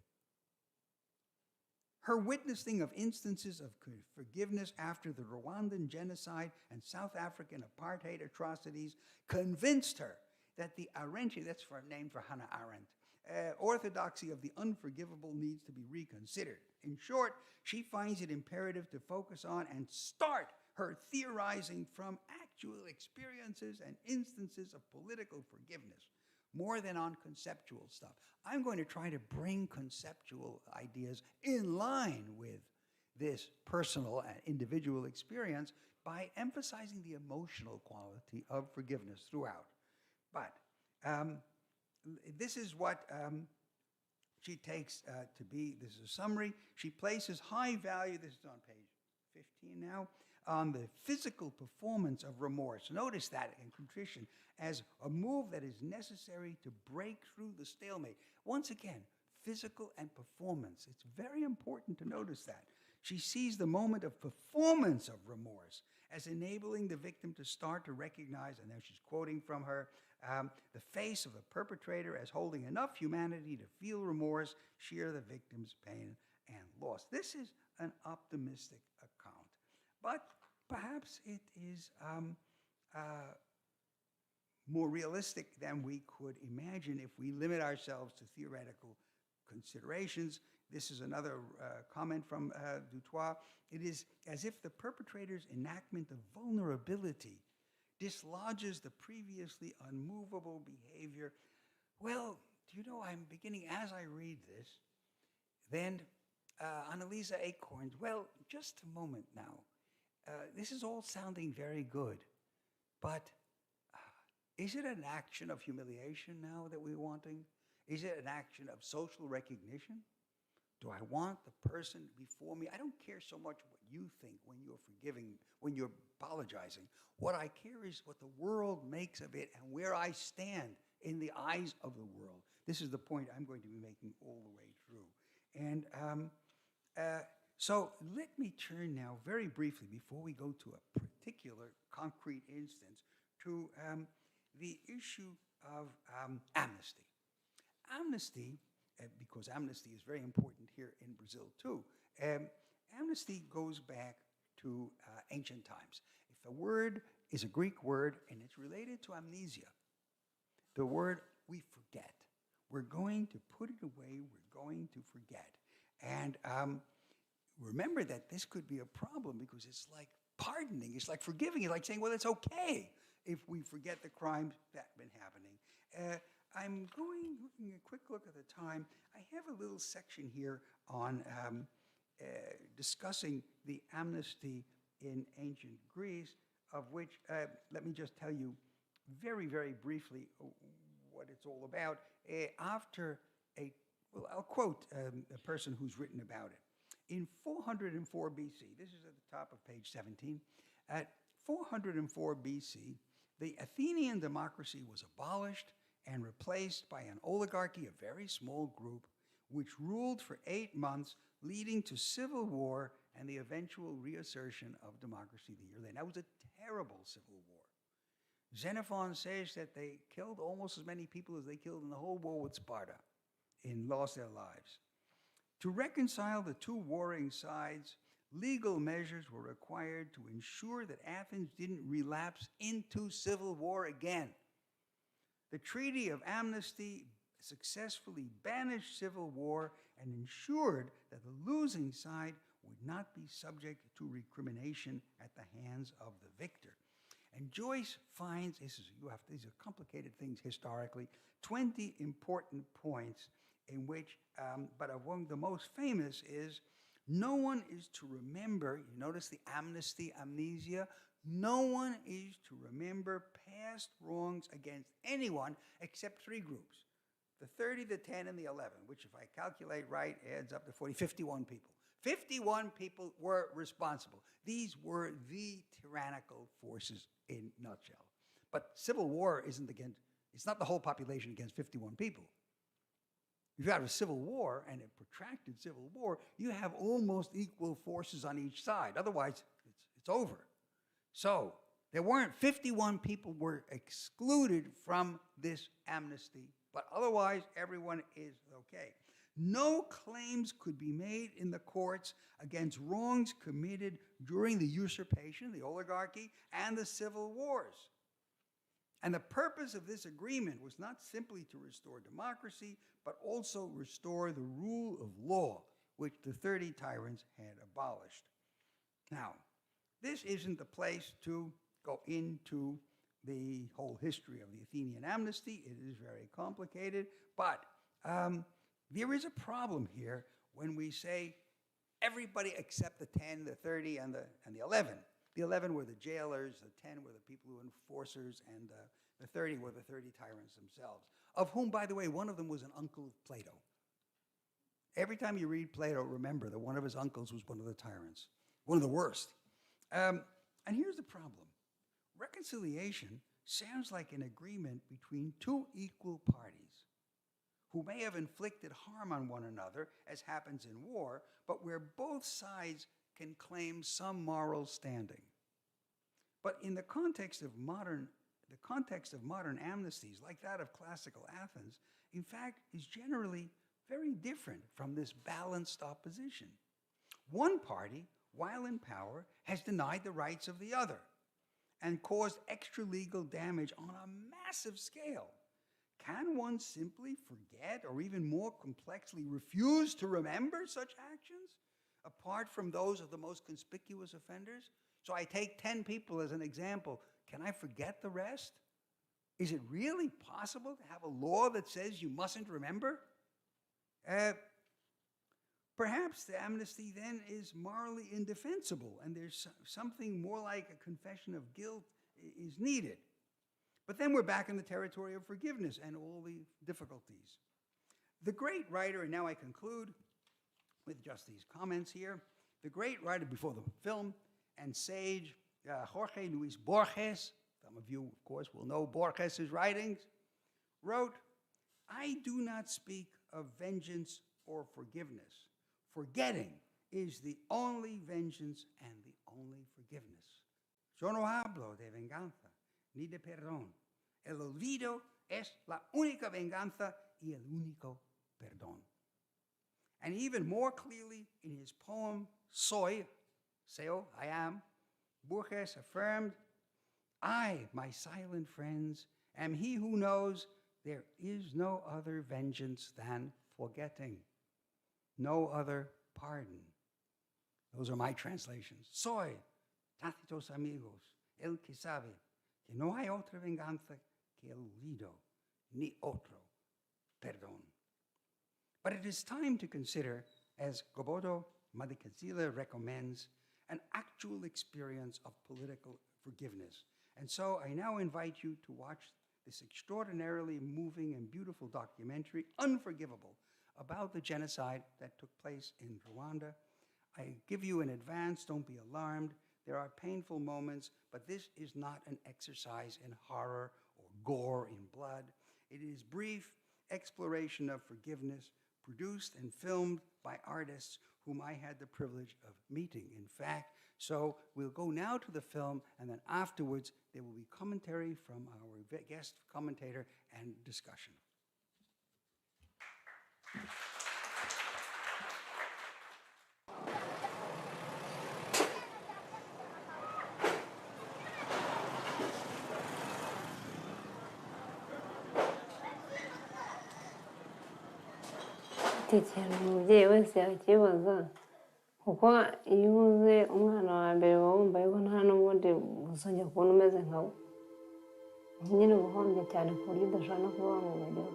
Her witnessing of instances of forgiveness after the Rwandan genocide and South African apartheid atrocities convinced her that the Arendt, that's a name for Hannah Arendt, orthodoxy of the unforgivable needs to be reconsidered. In short, she finds it imperative to focus on and start her theorizing from actual experiences and instances of political forgiveness, more than on conceptual stuff. I'm going to try to bring conceptual ideas in line with this personal and individual experience by emphasizing the emotional quality of forgiveness throughout. But this is what she takes to be, this is a summary. She places high value, this is on page 15 now, on the physical performance of remorse. Notice that in contrition as a move that is necessary to break through the stalemate. Once again, physical and performance. It's very important to notice that. She sees the moment of performance of remorse as enabling the victim to start to recognize, and now she's quoting from her, the face of the perpetrator as holding enough humanity to feel remorse, share the victim's pain and loss. This is an optimistic account, but perhaps it is more realistic than we could imagine if we limit ourselves to theoretical considerations. this is another comment from Dutoit, it is as if the perpetrator's enactment of vulnerability dislodges the previously unmovable behavior. Well, do you know, I'm beginning, as I read this, then Annalisa Acorns, well, just a moment now. This is all sounding very good, but is it an action of humiliation now that we're wanting? Is it an action of social recognition? Do I want the person before me? I don't care so much what you think when you're forgiving, when you're apologizing. What I care is what the world makes of it and where I stand in the eyes of the world. This is the point I'm going to be making all the way through. And so let me turn now very briefly, before we go to a particular concrete instance, to the issue of amnesty. Amnesty, because amnesty is very important here in Brazil too, amnesty goes back to ancient times. If a word is a Greek word and it's related to amnesia, the word we forget. We're going to put it away, we're going to forget. And remember that this could be a problem because it's like pardoning, it's like forgiving, it's like saying, well, it's okay if we forget the crimes that have been happening. I'm looking a quick look at the time. I have a little section here on discussing the amnesty in ancient Greece, of which, let me just tell you very, very briefly what it's all about. I'll quote a person who's written about it. In 404 BC, this is at the top of page 17, at 404 BC, the Athenian democracy was abolished and replaced by an oligarchy, a very small group, which ruled for 8 months, leading to civil war and the eventual reassertion of democracy the year later. That was a terrible civil war. Xenophon says that they killed almost as many people as they killed in the whole war with Sparta and lost their lives. To reconcile the two warring sides, legal measures were required to ensure that Athens didn't relapse into civil war again. The Treaty of Amnesty successfully banished civil war and ensured that the losing side would not be subject to recrimination at the hands of the victor. And Joyce finds, these are complicated things historically, 20 important points in which, but among the most famous is, no one is to remember, you notice the amnesty, amnesia, no one is to remember past wrongs against anyone except 3 groups. The 30, the 10, and the 11, which if I calculate right, adds up to 51 people. 51 people were responsible. These were the tyrannical forces in a nutshell. But civil war isn't against, it's not the whole population against 51 people. If you have a civil war and a protracted civil war, you have almost equal forces on each side. Otherwise, it's over. So there weren't 51 people were excluded from this amnesty, but otherwise everyone is okay. No claims could be made in the courts against wrongs committed during the usurpation, the oligarchy, and the civil wars. And the purpose of this agreement was not simply to restore democracy, but also restore the rule of law, which the 30 tyrants had abolished. Now, this isn't the place to go into the whole history of the Athenian amnesty. It is very complicated, but there is a problem here when we say everybody except the 10, the 30, and the 11. The 11 were the jailers, the 10 were the people who were enforcers, and the 30 were the 30 tyrants themselves, of whom, by the way, one of them was an uncle of Plato. Every time you read Plato, remember that one of his uncles was one of the tyrants, one of the worst. And here's the problem. Reconciliation sounds like an agreement between 2 equal parties who may have inflicted harm on one another, as happens in war, but where both sides can claim some moral standing. But in the context of modern amnesties, like that of classical Athens, in fact, is generally very different from this balanced opposition. One party, while in power, has denied the rights of the other and caused extra-legal damage on a massive scale, Can one simply forget or even more complexly refuse to remember such actions apart from those of the most conspicuous offenders? So I take 10 people as an example. Can I forget the rest? Is it really possible to have a law that says you mustn't remember? Perhaps the amnesty then is morally indefensible and there's something more like a confession of guilt is needed. But then we're back in the territory of forgiveness and all the difficulties. The great writer, and now I conclude with just these comments here, the great writer before the film and sage, Jorge Luis Borges, some of you, of course, will know Borges' writings, wrote, "I do not speak of vengeance or forgiveness. Forgetting is the only vengeance and the only forgiveness. Yo no hablo de venganza ni de perdón. El olvido es la única venganza y el único perdón." And even more clearly in his poem, Soy, Seo, I am, Borges affirmed, "I, my silent friends, am he who knows there is no other vengeance than forgetting, no other pardon." Those are my translations. Soy, tácitos amigos, el que sabe que no hay otra venganza que el olvido, ni otro perdón. But it is time to consider, as Gobodo Madikizela recommends, an actual experience of political forgiveness. And so I now invite you to watch this extraordinarily moving and beautiful documentary, Unforgivable, about the genocide that took place in Rwanda. I give you in advance, don't be alarmed. There are painful moments, but this is not an exercise in horror or gore in blood. It is brief exploration of forgiveness, produced and filmed by artists whom I had the privilege of meeting, in fact. So we'll go now to the film, and then afterwards there will be commentary from our guest commentator and discussion. ikintu umubyeyi wese yakibaza kuko iyo ubuze umwana wa mbere uba wumva yuko nta n'ubundi uzongera kubona umeze nkawe nyine uba uhombye cyane ku buryo udashobora no kuba wamwibagirwa.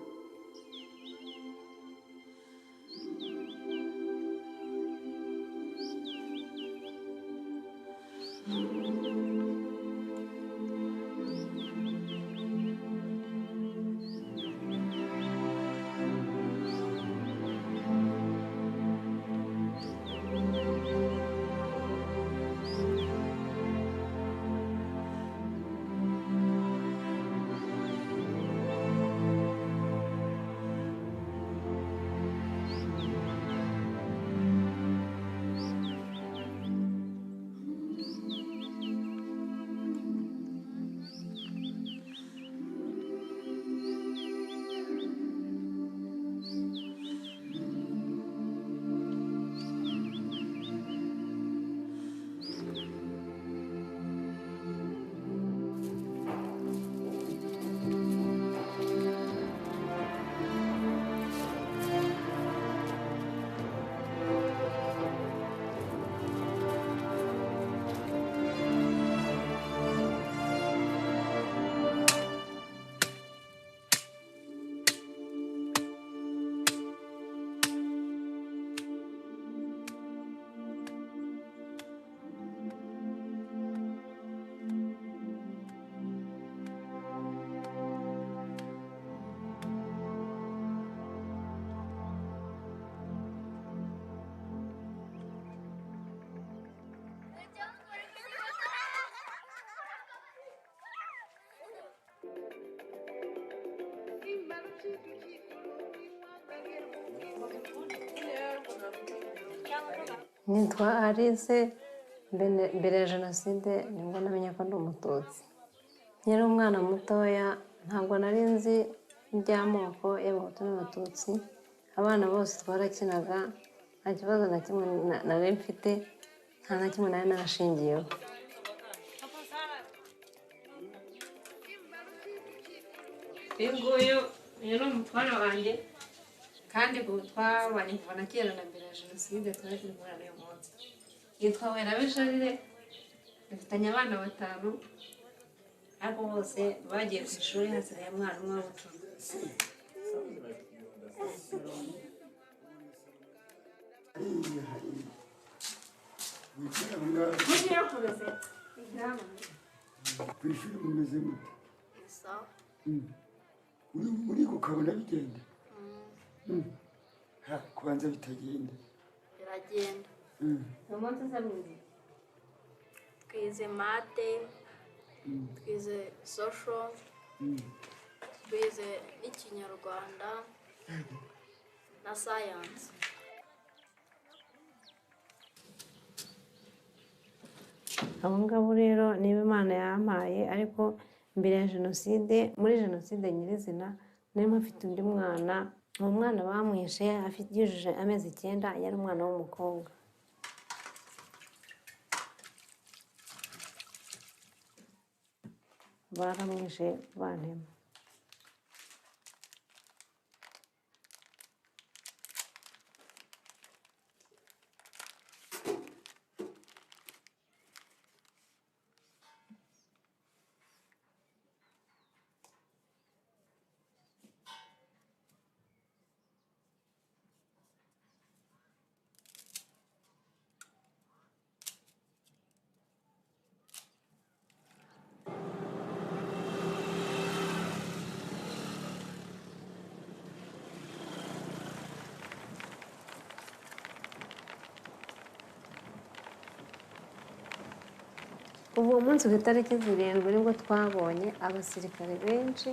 Nitwa Alice, mbere ya jenoside nibwo namenye ko ndi umututsi. Nkiri umwana mutoya ntabwo nari nzi iby'amoko y'abahutu n'abatutsi. Abana bose twarakinaga, nta kibazo na kimwe nari mfite, nta na kimwe nari narashingiyeho. Nguyu uyu ni umutware wanjye kandi twabanye kuva na kera na mbere ya jenoside twari turi kumwe n'uyu munsi yitwa Werabejarire dufitanye abana 5 ariko bose bagiye ku ishuri hasigaye umwana umwe w'ubucumi kwishuri mumeze mute uri kukabona bigenda kubanza bitagenda biragenda umunsi uza mwiza twize mate twize social twize n'ikinyarwanda na science abo ngabo rero niba Imana yampaye ariko mbere ya jenoside muri jenoside nyirizina nari mpafite undi mwana uwo mwana bamwishe yujuje amezi 9 yari umwana w'umukobwa baramwishe bantema uwo munsi ku itariki 7 nibwo twabonye abasirikare benshi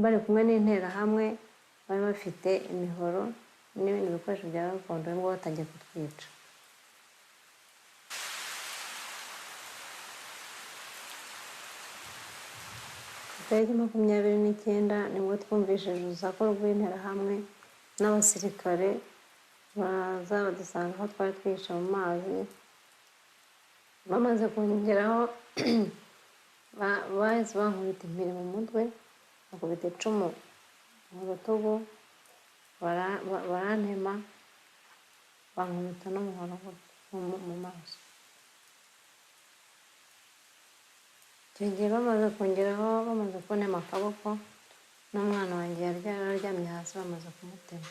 bari kumwe n'interahamwe bari bafite imihoro n'ibindi bikoresho bya gakondo nibwo batangiye kutwica itariki 29 nibwo twumvishije urusaku rw'interahamwe n'abasirikare baza badusanga aho twari twihishe mu mazi bamaze kongeraho bahise bankubita impiri mu mutwe bakubita icumu mu rutugu barantema bankubita n'umuhoro mu maso icyo gihe bamaze kongeraho bamaze kuntema akaboko n'umwana wanjye yaryamye hasi bamaze kumutema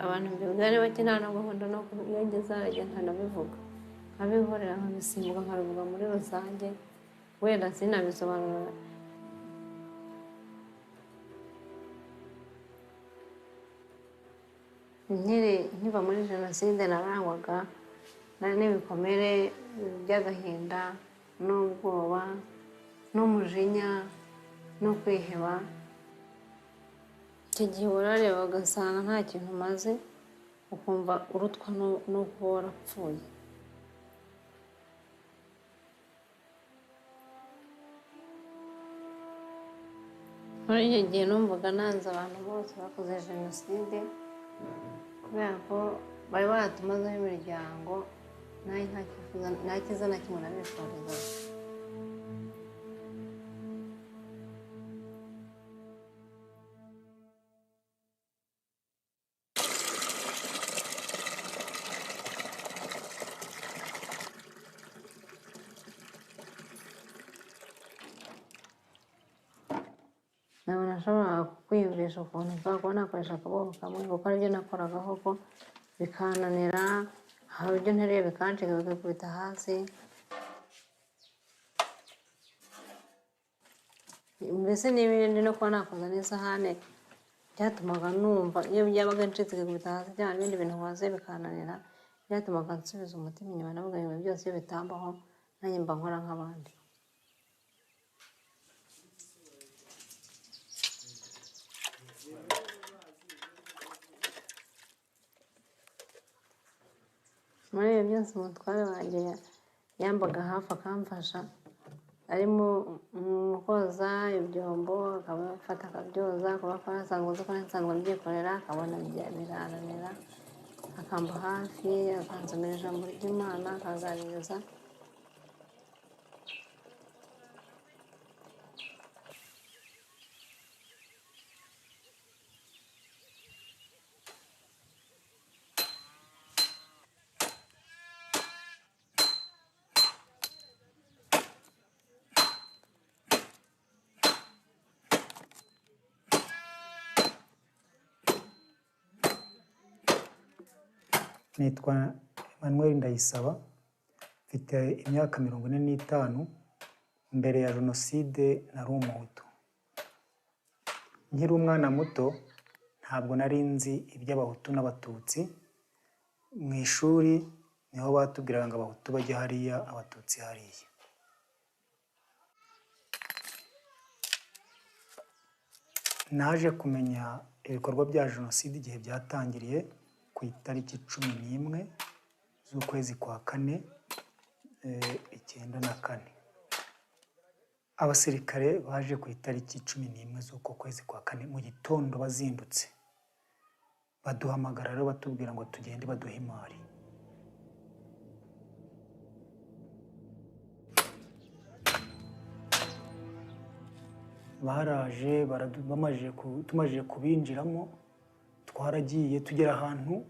abantu mbere bakina no gahunda no kuyageza agenda nabivuga abihorera nkabisimbuka nkabivuga muri rusange wenda sinabisobanura nkiva muri jenoside narangwaga nari n'ibikomere by'agahinda n'ubwoba n'umujinya no kwiheba icyo gihe urareba ugasanga nta kintu umaze ukumva urutwa no kuba warapfuye muri icyo gihe numvaga nanze abantu bose bakoze jenoside kubera ko bari baratumazeho imiryango nta cyiza na kimwe nabifurizaga ntabwo nashobora kwiyumvisha ukuntu nshobora kuba nakoresha akaboko kamwe kuko aribyo nakoraga koko bikananira hari ibyo ntereye bikancika bikikubita hasi mbese n'ibindi no kuba nakoza n'isahane byatumaga numva iyo byabaga ncitse bikikubita hasi cyangwa ibindi bintu nkoze bikananira byatumaga nsubiza umutima inyuma navuga ngo byose iyo bitambaho nanjye mba nkora nk'abandi muri ibyo byose umutware wanjye yambaga hafi akamfasha, arimo koza ibyombo akabafata akabyoza, kuba asanzwe uzi ko nsanzwe mbyikorera, akabona birananira, akamba hafi akansomera ijambo ry'Imana akaganiriza. Nitwa Emmanuel Ndayisaba, mfite imyaka 45. Mbere ya Jenoside nari umuhutu. Nkiri umwana muto ntabwo nari nzi iby'abahutu n'abatutsi. Mu ishuri niho batubwiraga ngo abahutu bajya hariya, abatutsi hariya. Naje kumenya ibikorwa bya Jenoside igihe byatangiriye ku itariki 11 z'ukwezi kwa 4, 1994. Abasirikare baje ku itariki 11 z'uko kwezi kwa 4 mu gitondo bazindutse, baduhamagara rero batubwira ngo tugende baduhe imari. Baraje tumaze kubinjiramo, twaragiye tugera ahantu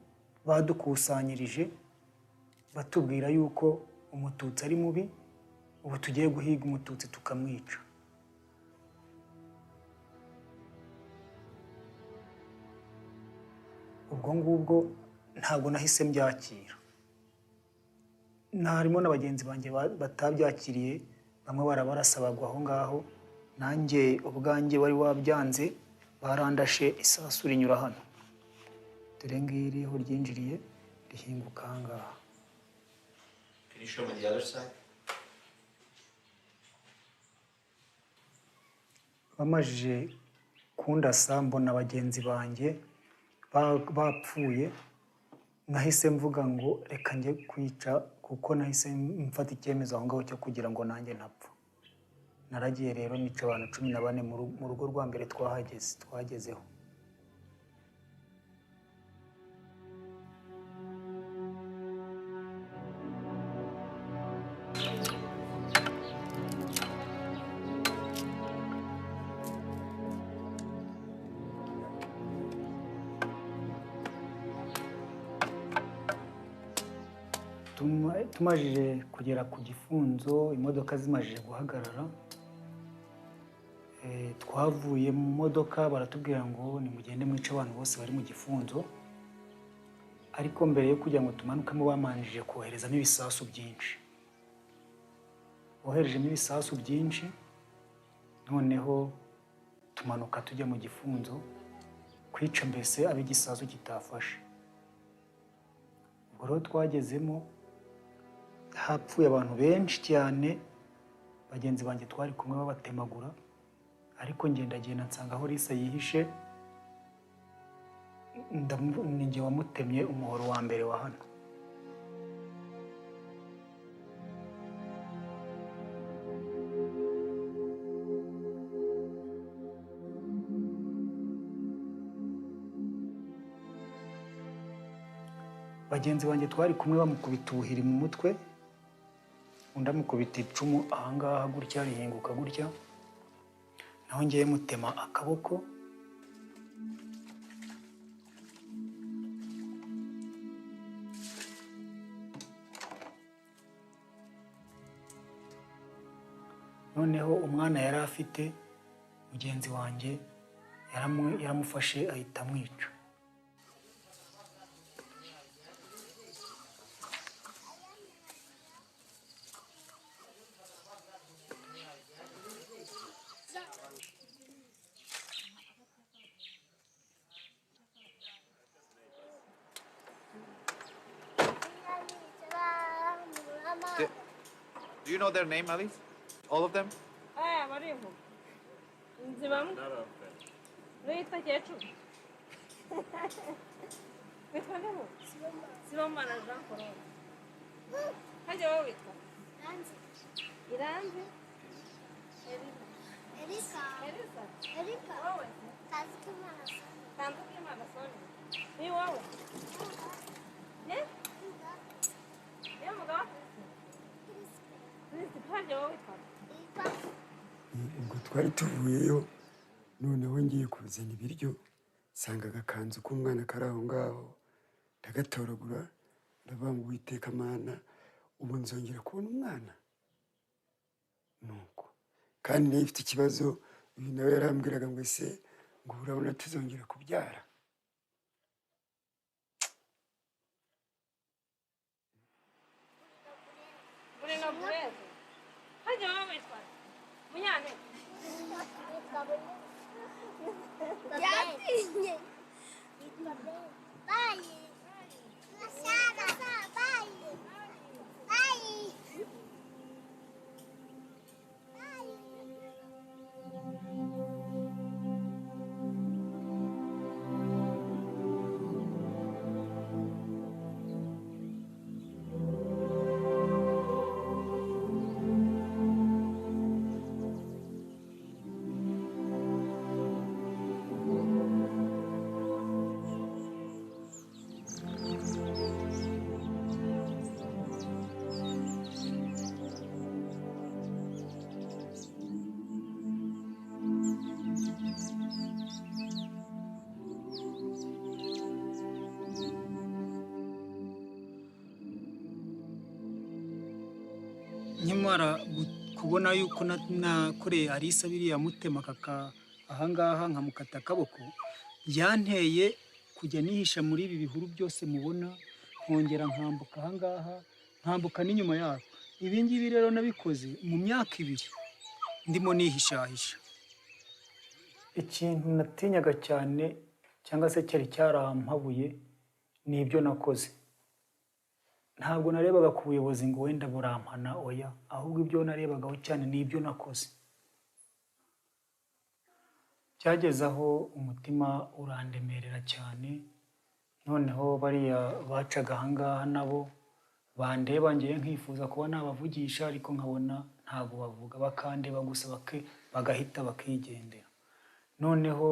badukusanyirije batubwira yuko umututsi ari mubi, ubu tugiye guhiga umututsi tukamwica. Ubwo ngubwo ntabwo nahise mbyakira. Harimo n'abagenzi banjye batabyakiriye, bamwe barabarasabagwa aho ngaho. Nanjye ubwanjye wari wabyanze, barandashe isasu rinyura hano. Dore ngiri ho ryinjiriye rihinguka aha ngaha. Can you show me the other side? Bamajije kundasa mbona bagenzi banjye bapfuye, nahise mvuga ngo reka njye kwica, kuko nahise mfata icyemezo aho ngaho cyo kugira ngo nanjye ntapfa. Naragiye rero nica abantu 14 mu rugo rwa mbere twagezeho. Tumajije kugera ku gifunzo, imodoka zimajije guhagarara, twavuye mu modoka baratubwira ngo nimugende mwice abantu bose bari mu gifunzo. Ariko mbere yo kugira ngo tumanukemo bamanjije koherezamo ibisasu byinshi. Boherejemo ibisasu byinshi, noneho tumanuka tujya mu gifunzo kwica mbese ab'igisasu kitafashe. Ubwo rero twagezemo hapfuye abantu benshi cyane, bagenzi banjye twari kumwe babatemagura, ariko ngenda nsanga aho Lisa yihishe, ninjye wamutemye umuhoro wa mbere wa hano. Bagenzi banjye twari kumwe bamukubita ubuhiri mu mutwe, undi amukubita icumu aha ngaha gutya rihinguka gutya, naho ngiye mutema akaboko. Noneho umwana yari afite mugenzi wanjye yaramufashe ahita amwica. Do you know their name, Alice? All of them? Hajya wowe witwa Iranzi Erika wowe Tanzukimana Soni ni wowe niyo mugabo Kristi hajya wowe witwa ubwo twari tuvuyeyo noneho ngiye kuzana ibiryo nsanga agakanzu k'umwana kari aho ngaho ndagatoragura ndavuga ngo Uwiteka Mana ubu nzongera kubona umwana nuko kandi nayo ifite ikibazo uyu nawe yarambwiraga ngo ese ngo urabona tuzongera kubyara Burino Bureze hajya wowe witwa Munyane Yatinye. Bayi. Nasara sa bayi. Bayi. nkimara kubona yuko nakoreye Arisa biriya mutema kaka ahangaha nkamukata akaboko yanteye kujya nihisha muri ibi bihuru byose mubona nkongera nkambuka ahangaha nkambuka n'inyuma yabo ibi ngibi rero nabikoze mu myaka 2 ndimo nihishahisha ikintu natinyaga cyane cyangwa se cyari cyarampabuye ni ibyo nakoze ntabwo narebaga ku buyobozi ngo wenda burampana oya ahubwo ibyo narebagaho cyane ni ibyo nakoze cyageze aho umutima urandemerera cyane noneho bariya bacaga ahangaha nabo bandeba ngiye nkifuza kuba nabavugisha ariko nkabona ntabwo bavuga bakandeba gusa bagahita bakigendera noneho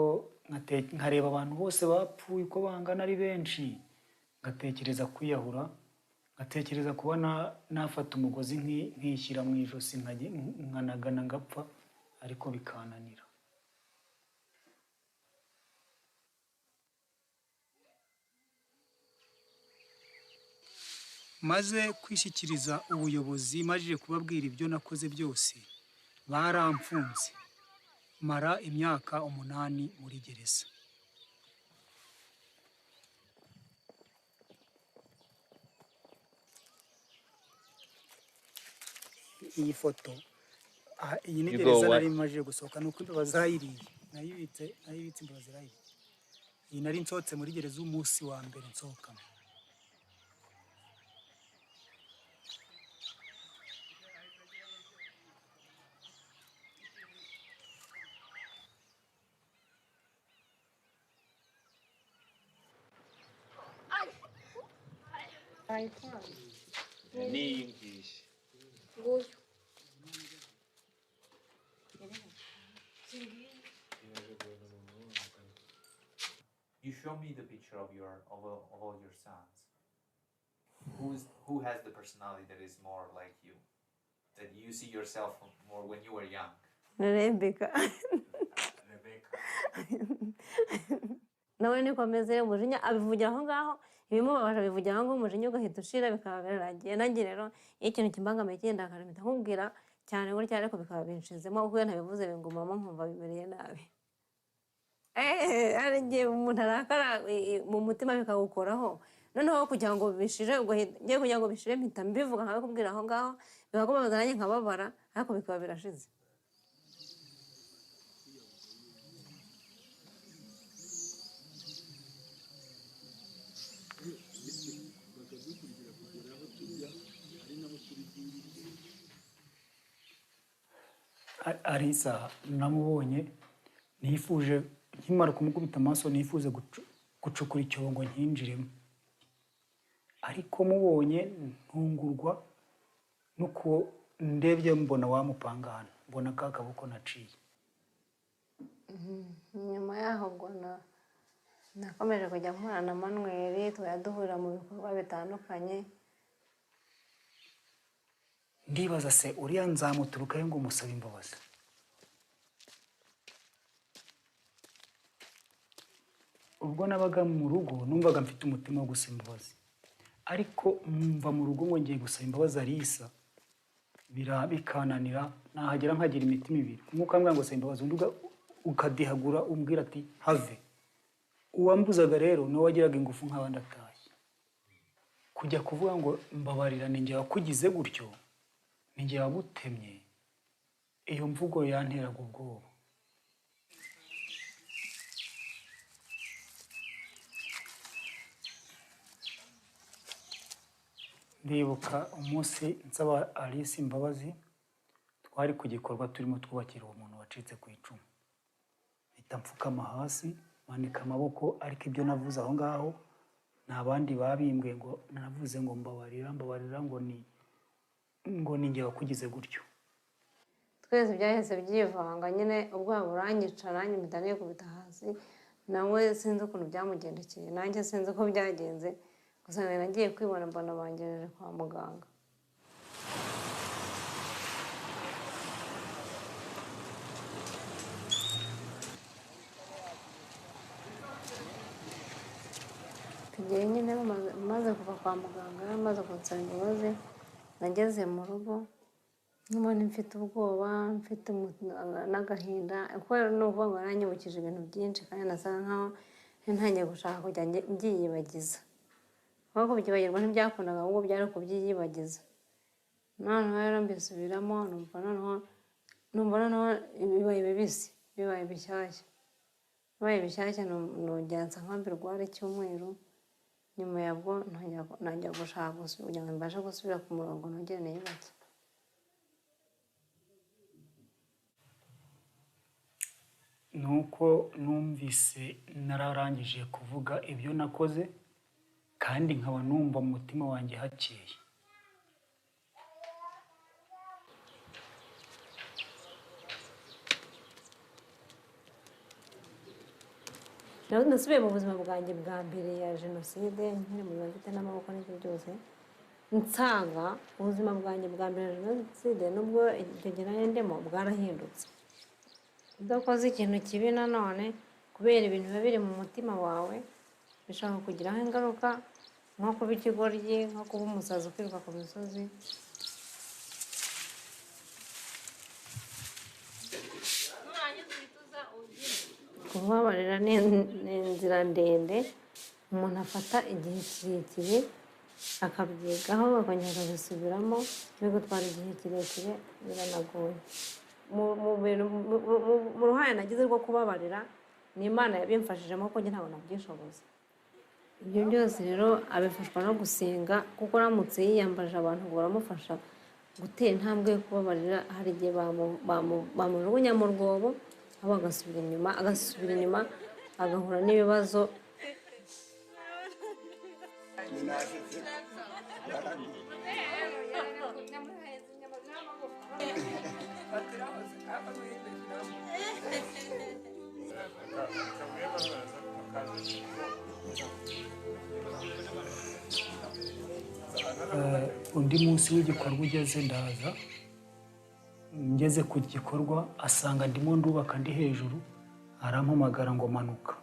nkareba abantu bose bapfuye uko bangana ari benshi ngatekereza kwiyahura ngatekereza kuba nafata umugozi nkishyira mu ijosi nkanagana ngapfa ariko bikananira maze kwishyikiriza ubuyobozi maze kubabwira ibyo nakoze byose baramfunze mara imyaka 8 muri gereza iyi foto iyi ni gereza nari maje gusohoka nuko imbeba zayiriye nayibitse imbeba zirayiye iyi nari nsohotse muri gereza umunsi wa mbere nsohokamo Ni English. Nguyu You show me the picture of all your sons. Who has the personality that is more like you? That you see yourself more when you were young? Rebecca. Rebecca. nawe niko ameze umujinya abivugira aho ngaho ibimubabaje abivugira aho ngaho umujinya ugahita ushira bikaba birarangiye nanjye rero iyo ikintu kimbangamiye cyendakara mpita nkubwira cyane gutya ariko bikaba binshizemo kuko iyo ntabivuze bingumamo nkumva bimereye nabi ari ngiye umuntu arakara mu mutima bikagukoraho noneho kugira ngo bishire ngiye kugira ngo bishire mpita mbivuga nkabikubwira aho ngaho bikagubabaza nanjye nkababara ariko bikaba birashize Arisa namubonye nifuje nkimara kumukubita amaso nifuje gucukura icyobo ngo nkinjiremo ariko mubonye ntungurwa nuko ndebye mbona wamupanga hano, mbona ka kaboko naciye. Nyuma yaho ubwo nakomeje kujya nkorana na Manuel, duhurira mu bikorwa bitandukanye. Ndibaza se uriya nzamuturukayo ngo musabe imbabazi? Ubwo nabaga mu rugo numvaga mfite umutima wo gusaba imbabazi, ariko mva mu rugo ngo ngiye gusaba imbabazi Arisa bikananira, nahagera nkagira imitima ibiri. Umwuka ambwira ngo saba imbabazi, undi ukadihagura umbwira ati have. Uwambuzaga rero niwe wagiraga ingufu nk'abandi atashye. Kujya kuvuga ngo mbabarira ni njye wakugize gutyo, ni njye wagutemye, iyo mvugo yanteraga ubwoba. Ndibuka umunsi nsaba Alice imbabazi, twari ku gikorwa turimo twubakira uwo muntu wacitse ku icumu. Mpita mfukama hasi, manika amaboko, ariko ibyo navuze aho ngaho nta bandi babimbwe ngo navuze ngo mbabarira ngo ni njye wakugize gutyo. Twese byahise byivanga nyine, ubwoba buranyica, nanjye mpita nikubita hasi. Nawe sinzi ukuntu byamugendekeye, nanjye sinzi uko byagenze, gusa nagiye kwibona mbona bangejeje kwa muganga. Tugiye nyine maze kuva kwa muganga, maze kunsaba imbabazi, nageze mu rugo nkibona mfite ubwoba, mfite n'agahinda, kuko ni ukuvuga ngo naranyibukije ibintu byinshi kandi nasaga nkaho ntangiye gushaka kujya mbyiyibagiza. Kuko kubyibagirwa ntibyakundaga, ahubwo byari kubyiyibagiza. Noneho rero mbisubiramo, numva noneho bibaye bibisi, bibaye bishyashya, nongera nsa nkaho mbirwara icyumweru. Nyuma yabwo ntangira gushaka kugira ngo mbashe gusubira ku murongo nongere niyubake. Nuko numvise nararangije kuvuga ibyo nakoze, kandi nkaba numva mu mutima wanjye hakeye. Nasubiye mu buzima bwanjye bwa mbere ya jenoside, nkiri mu bifite n'amaboko n'ibyo byose, nsanga ubuzima bwanjye bwa mbere ya jenoside nubwo icyo gihe nari ndimo bwarahindutse. Udakoze ikintu kibi nanone, kubera ibintu biba biri mu mutima wawe, bishobora kugiraho ingaruka, nko kuba ikigoryi, nko kuba umusazi ukwiruka ku misozi. Kubabarira ni inzira ndende, umuntu afata igihe kirekire akabyigaho, akongera akabisubiramo, bigutwara igihe kirekire, biranagoye. Mu ruhare nagize rwo kubabarira, ni Imana yabimfashijemo kuko njye ntabwo nabyishoboza. Ibyo byose rero abifashwa no gusenga, kuko uramutse yiyambaje abantu ngo baramufasha gutera intambwe yo kubabarira, hari igihe bamujugunya mu rwobo, aho agasubira inyuma, agahura n'ibibazo. Undi munsi w'igikorwa ugeze, ndaza ngeze ku gikorwa asanga ndimo ndubaka ndi hejuru, arampamagara ngo manuka.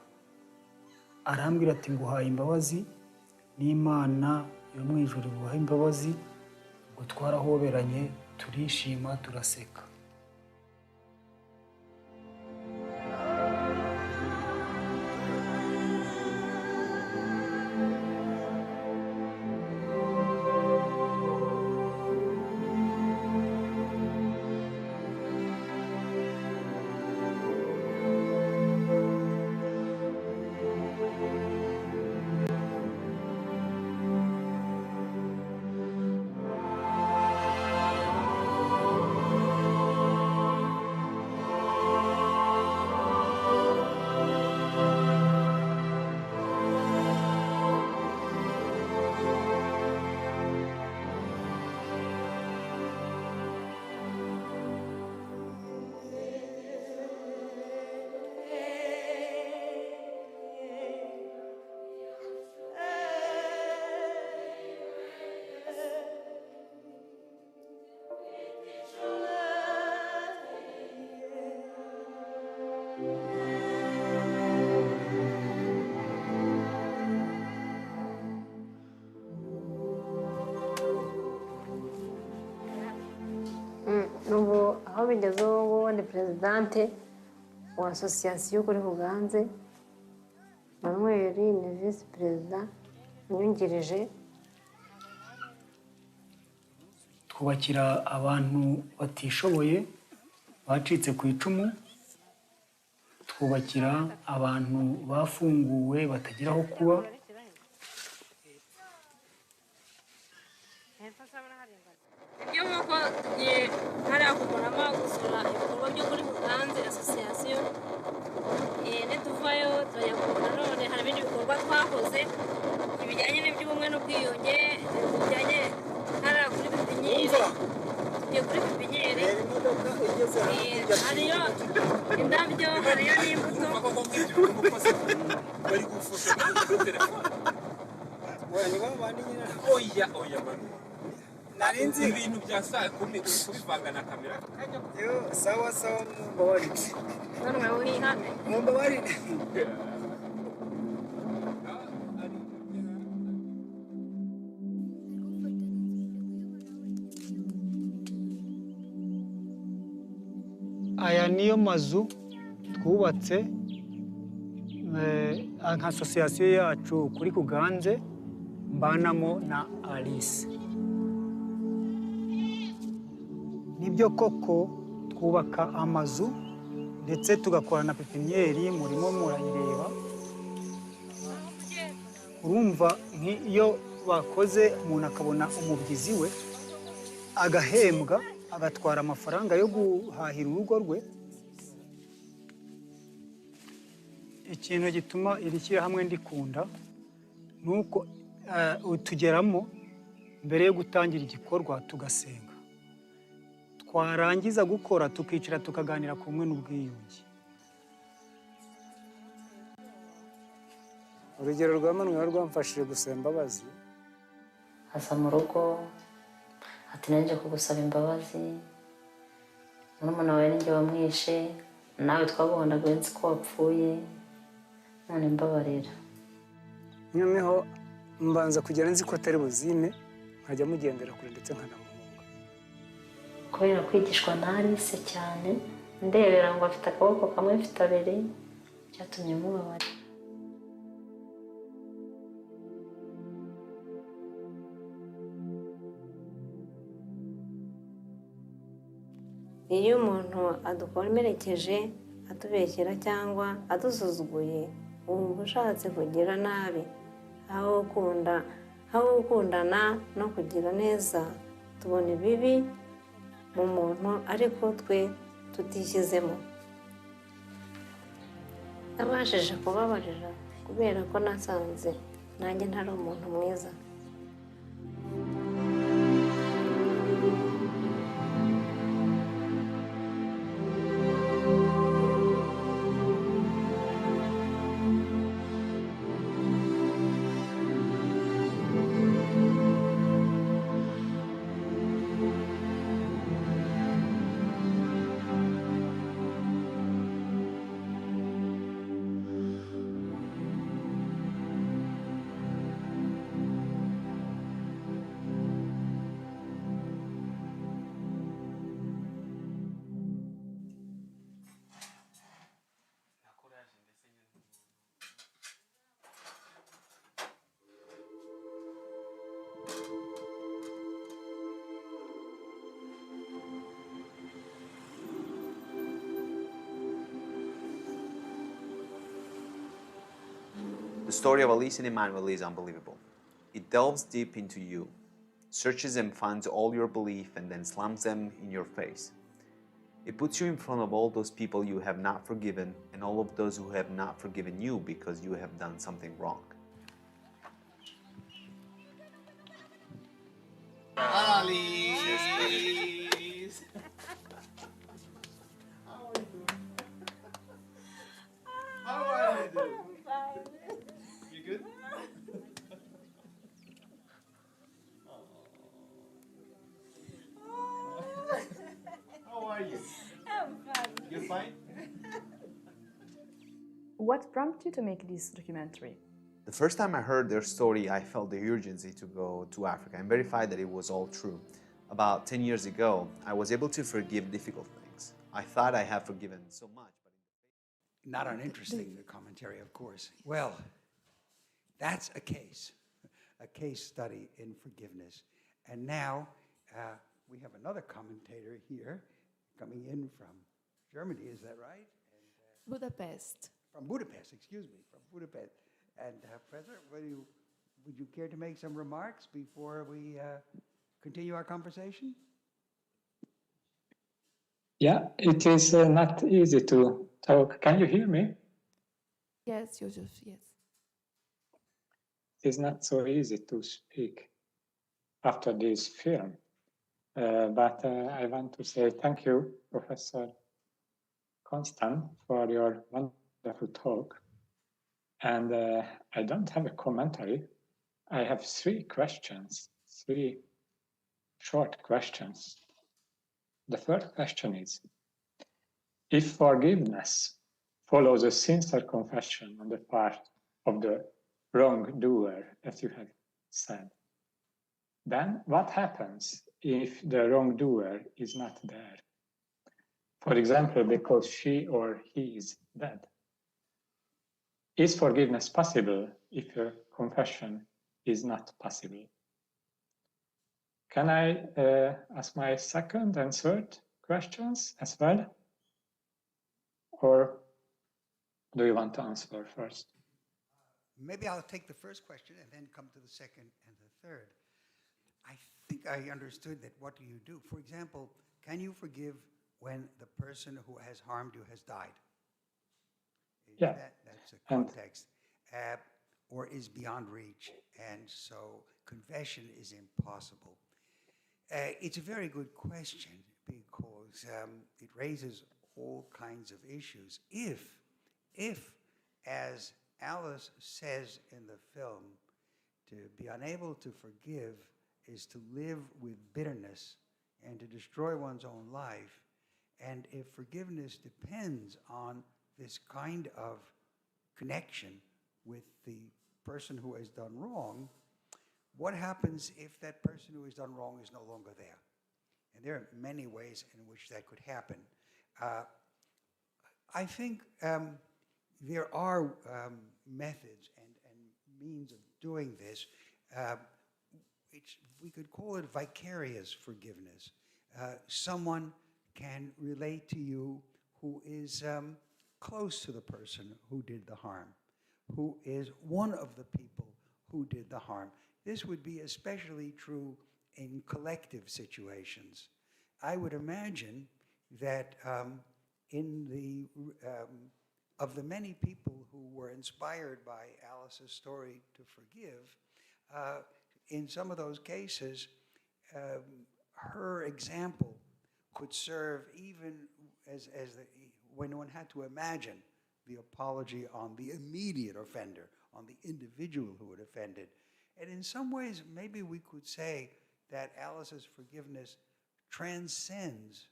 Arambwira ati nguhaye imbabazi, n'Imana yo mu ijuru iguha imbabazi. Ubwo twarahoberanye, turishima, turaseka. aho bigeze ubu ngubu ni perezidante wa asosiyasiyo kuri Buganze, Manuel ni visi perezida unyungirije. twubakira abantu batishoboye bacitse ku icumu, twubakira abantu bafunguwe batagira aho kuba, ibyo nk'uko tugiye hariya ku Programa gusura ibikorwa byo kuri Buganze asosiyasiyo, nituvayo turajya kubona none hari ibindi bikorwa twakoze bijyanye n'iby'ubumwe n'ubwiyunge, bijyanye hariya kuri pipinyeri, tugiye kuri pipinyeri, hariyo indabyo, hariyo n'imbuto. bari gufotora kuri telefone. Oya manu, nari nzi ibintu bya saa kumi uri kubivanga na kamera. sawa mumbabarire, none wihane mumbabarire. Aya niyo mazu twubatse nka asosiyasiyo yacu kuri Kuganze, mbanamo na Alice. Nibyo koko twubaka amazu ndetse tugakora na pepiniyeri, murimo murayireba. Urumva nk'iyo bakoze umuntu akabona umubyizi we agahembwa, agatwara amafaranga yo guhahira urugo rwe. Ikintu gituma iri shyirahamwe ndikunda ni uko tugeramo mbere yo gutangira igikorwa tugasenga, twarangiza gukora tukicara tukaganira ku bumwe n'ubwiyunge. Urugero rwa Manuel rwamfashije gusaba imbabazi. Aza mu rugo ati nanjye kugusaba imbabazi, murumuna wawe ninjye wamwishe, nawe twabonaga nzi ko wapfuye, none mbabarira. Noneho mbanza kugera nzi ko atari buzime, nkajya mugendera kure ndetse nkanamuhunga. Kubera kwigishwa na Alice cyane, ndebera ngo afite akaboko kamwe afite abiri, cyatumye mubabarira. Iyo umuntu adukomerekeje, atubeshyera cyangwa adusuzuguye, wumva ushatse kugira nabi. Aho gukundana no kugira neza, tubona ibibi mu muntu ariko twe tutishyizemo. Nabashije kubabarira kubera ko nasanze nanjye ntari umuntu mwiza. The story of Alice and Emmanuel is unbelievable. It delves deep into you, searches and finds all your belief and then slams them in your face. It puts you in front of all those people you have not forgiven and all of those who have not forgiven you because you have done something wrong. Alice! How are you doing? You good? How are you? I'm fine. You're fine? What prompted you to make this documentary? The first time I heard their story, I felt the urgency to go to Africa and verify that it was all true. About 10 years ago, I was able to forgive difficult things. I thought I have forgiven so much. But Not uninteresting, the commentary, of course. Well, that's a case study in forgiveness. And now we have another commentator here coming in from Germany, is that right? And, Budapest. From Budapest, excuse me, from Budapest. And Professor, would you care to make some remarks before we continue our conversation? Yeah, it is not easy to talk. Can you hear me? Yes, Joseph, yes. It is not so easy to speak after this film. But I want to say thank you, Professor Konstan, for your wonderful talk. And I don't have a commentary. I have three short questions. The first question is, if forgiveness follows a sincere confession on the part of the wrongdoer, as you have said, then what happens if the wrongdoer is not there? For example, because she or he is dead. Is forgiveness possible if a confession is not possible? Can I ask my second and third questions as well? Or do you want to answer first? Maybe I'll take the first question and then come to the second and the third. I think I understood that. What do you do? For example, can you forgive when the person who has harmed you has died? Yeah. That's a context. Or is beyond reach, and so confession is impossible. It's a very good question because it raises all kinds of issues. If, as Alice says in the film, to be unable to forgive is to live with bitterness and to destroy one's own life, and if forgiveness depends on this kind of connection with the person who has done wrong, what happens if that person who has done wrong is no longer there? And there are many ways in which that could happen. I think there are methods and means of doing this. We could call it vicarious forgiveness. Someone can relate to you who is close to the person who did the harm, who is one of the people who did the harm. This would be especially true in collective situations. I would imagine that of the many people who were inspired by Alice's story to forgive, in some of those cases, her example could serve even as when one had to imagine the apology on the immediate offender, on the individual who had offended. And in some ways, maybe we could say that Alice's forgiveness transcends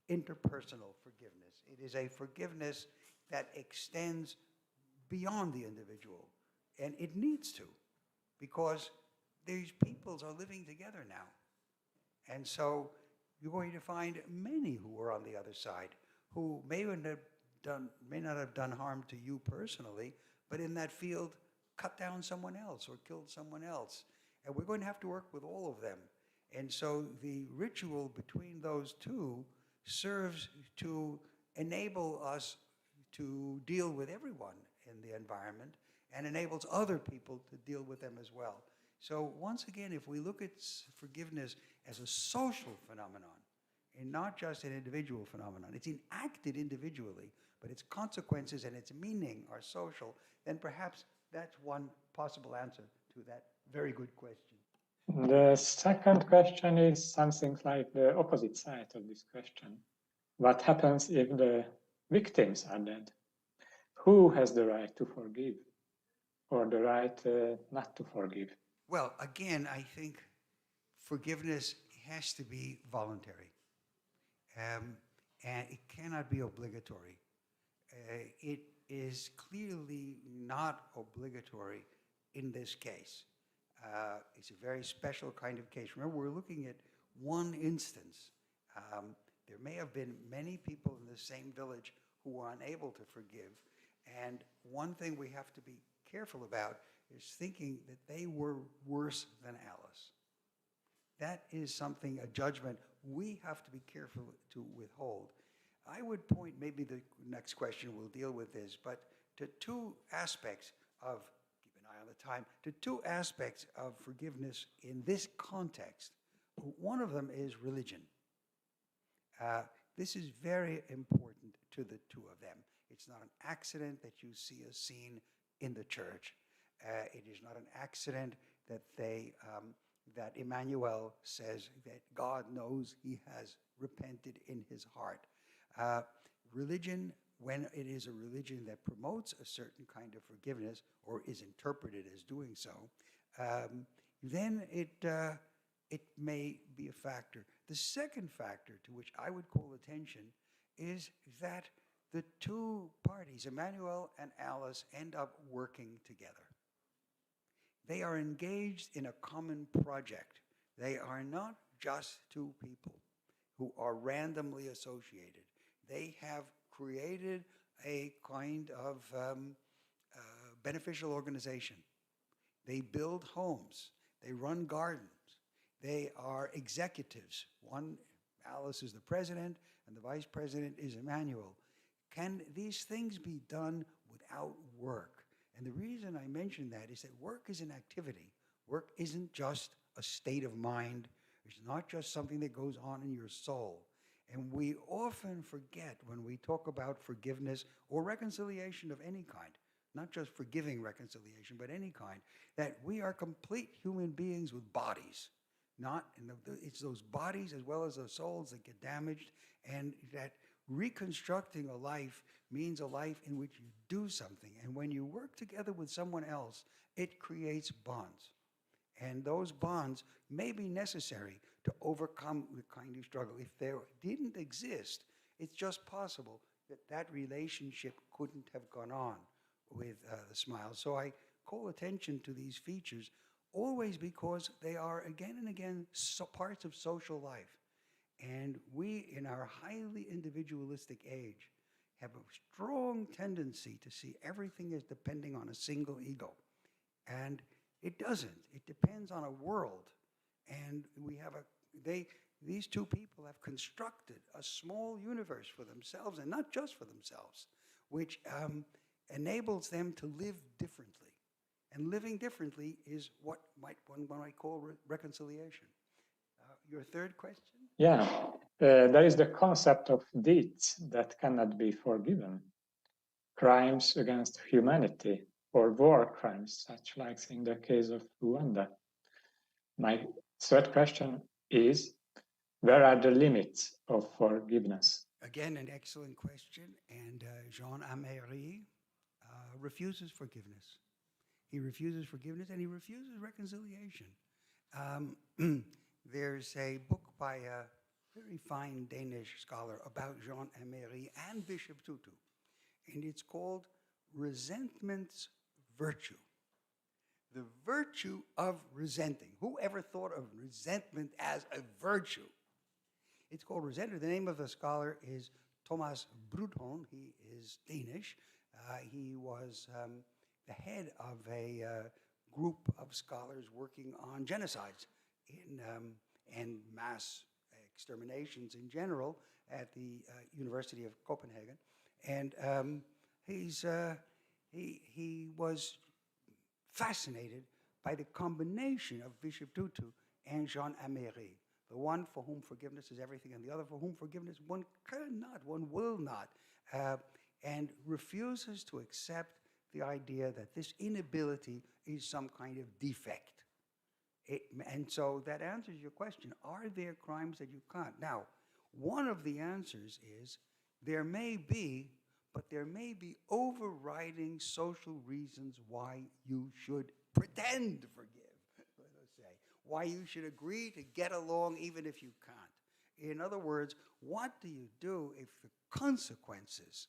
interpersonal forgiveness. It is a forgiveness that extends beyond the individual. And it needs to, because these peoples are living together now. And so you're going to find many who are on the other side, who may not have done harm to you personally, but in that field cut down someone else or killed someone else. And we're going to have to work with all of them. And so the ritual between those two serves to enable us to deal with everyone in the environment and enables other people to deal with them as well. So once again, if we look at forgiveness as a social phenomenon and not just an individual phenomenon, it's enacted individually, but its consequences and its meaning are social, then perhaps that's one possible answer to that very good question. The second question is something like the opposite side of this question. What happens if the victims are dead? Who has the right to forgive or the right not to forgive? Well, again, I think forgiveness has to be voluntary. And it cannot be obligatory. It is clearly not obligatory in this case. It's a very special kind of case. Remember, we're looking at one instance. There may have been many people in the same village who were unable to forgive. And one thing we have to be careful about is thinking that they were worse than Alice. That is something, a judgment we have to be careful to withhold. I would point, maybe the next question will deal with this, but to two aspects of, keep an eye on the time, to two aspects of forgiveness in this context. One of them is religion. This is very important to the two of them. It's not an accident that you see a scene in the church. It is not an accident that that Emmanuel says that God knows he has repented in his heart. Religion, when it is a religion that promotes a certain kind of forgiveness or is interpreted as doing so, then it may be a factor. The second factor to which I would call attention is that the two parties, Emmanuel and Alice, end up working together. They are engaged in a common project. They are not just two people who are randomly associated. They have created a kind of beneficial organization. They build homes. They run gardens. They are executives. Alice is the president, and the vice president is Emmanuel. Can these things be done without work? And the reason I mention that is that work is an activity. Work isn't just a state of mind. It's not just something that goes on in your soul. And we often forget when we talk about forgiveness or reconciliation of any kind, not just forgiving reconciliation, but any kind, that we are complete human beings with bodies. It's those bodies as well as those souls that get damaged, and that reconstructing a life means a life in which you do something. And when you work together with someone else, it creates bonds. And those bonds may be necessary to overcome the kind of struggle. If they didn't exist, it's just possible that that relationship couldn't have gone on with the smile. So I call attention to these features always because they are again and again parts of social life. And we, in our highly individualistic age, have a strong tendency to see everything as depending on a single ego. And it doesn't. It depends on a world. And we have these two people have constructed a small universe for themselves, and not just for themselves, which enables them to live differently. And living differently is what one might call reconciliation. Your third question? Yeah, there is the concept of deeds that cannot be forgiven. Crimes against humanity or war crimes, such like in the case of Rwanda. My third question is, where are the limits of forgiveness? Again, an excellent question. And Jean Améry refuses forgiveness. He refuses forgiveness and he refuses reconciliation. There's a book by a very fine Danish scholar about Jean Améry and Bishop Tutu, and it's called Resentment's Virtue. The virtue of resenting. Who ever thought of resentment as a virtue? It's called resentment. The name of the scholar is Thomas Brudholm. He is Danish. He was the head of a group of scholars working on genocides and mass exterminations in general at the University of Copenhagen. And he was fascinated by the combination of Bishop Tutu and Jean Améry, the one for whom forgiveness is everything and the other for whom forgiveness one cannot, one will not, and refuses to accept the idea that this inability is some kind of defect. And so that answers your question. Are there crimes that you can't? Now, one of the answers is there may be, but there may be overriding social reasons why you should pretend to forgive, let us say, why you should agree to get along even if you can't. In other words, what do you do if the consequences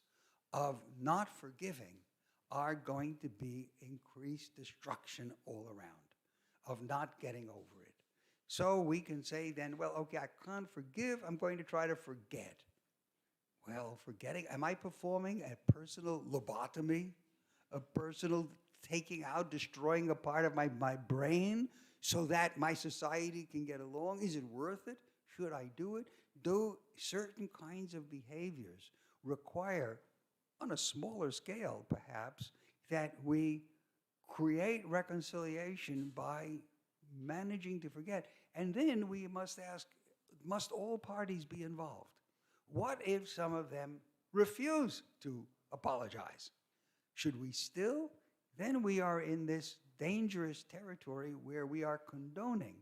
of not forgiving are going to be increased destruction all around, of not getting over it? So we can say then, well, okay, I can't forgive, I'm going to try to forget. Well, forgetting, am I performing a personal lobotomy? A personal taking out, destroying a part of my brain so that my society can get along? Is it worth it? Should I do it? Do certain kinds of behaviors require, on a smaller scale perhaps, that we create reconciliation by managing to forget? And then we must ask, must all parties be involved? What if some of them refuse to apologize? Should we still? Then we are in this dangerous territory where we are condoning.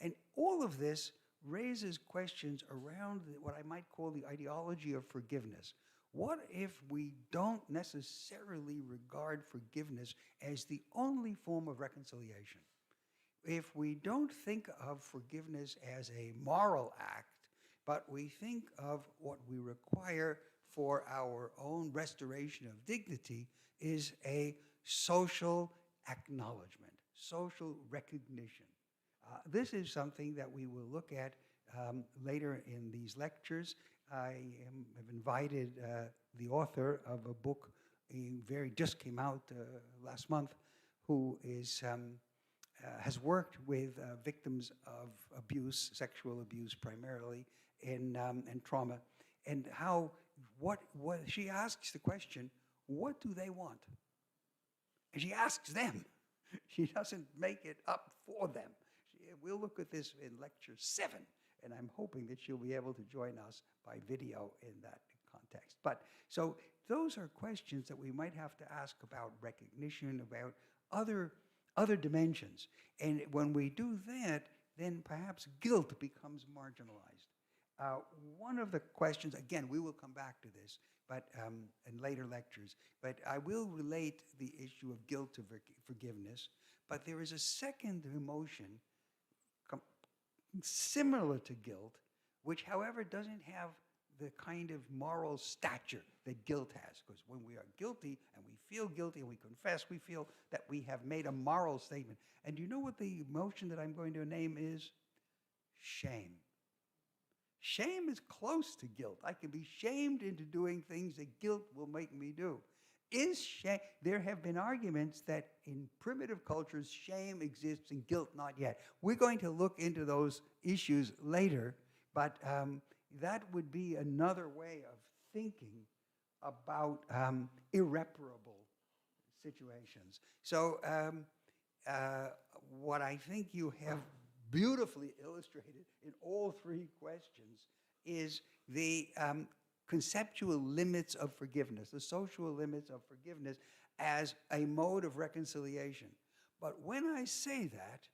And all of this raises questions around what I might call the ideology of forgiveness. What if we don't necessarily regard forgiveness as the only form of reconciliation? If we don't think of forgiveness as a moral act, but we think of what we require for our own restoration of dignity is a social acknowledgement, social recognition. This is something that we will look at later in these lectures. I have invited the author of a book, just came out last month, who is has worked with victims of abuse, sexual abuse primarily, and trauma, and how what she asks the question, what do they want? And she asks them. She doesn't make it up for them. We'll look at this in lecture 7, and I'm hoping that she'll be able to join us by video in that context. But so those are questions that we might have to ask about recognition, about other dimensions. And when we do that, then perhaps guilt becomes marginalized. One of the questions, again, we will come back to this, but in later lectures, but I will relate the issue of guilt to forgiveness. But there is a second emotion similar to guilt, which, however, doesn't have the kind of moral stature that guilt has. Because when we are guilty and we feel guilty and we confess, we feel that we have made a moral statement. And do you know what the emotion that I'm going to name is? Shame. Shame is close to guilt. I can be shamed into doing things that guilt will make me do. Is shame? There have been arguments that in primitive cultures, shame exists and guilt not yet. We're going to look into those issues later, but that would be another way of thinking about irreparable situations. So what I think you have beautifully illustrated in all 3 questions is the conceptual limits of forgiveness, the social limits of forgiveness as a mode of reconciliation. But when I say that,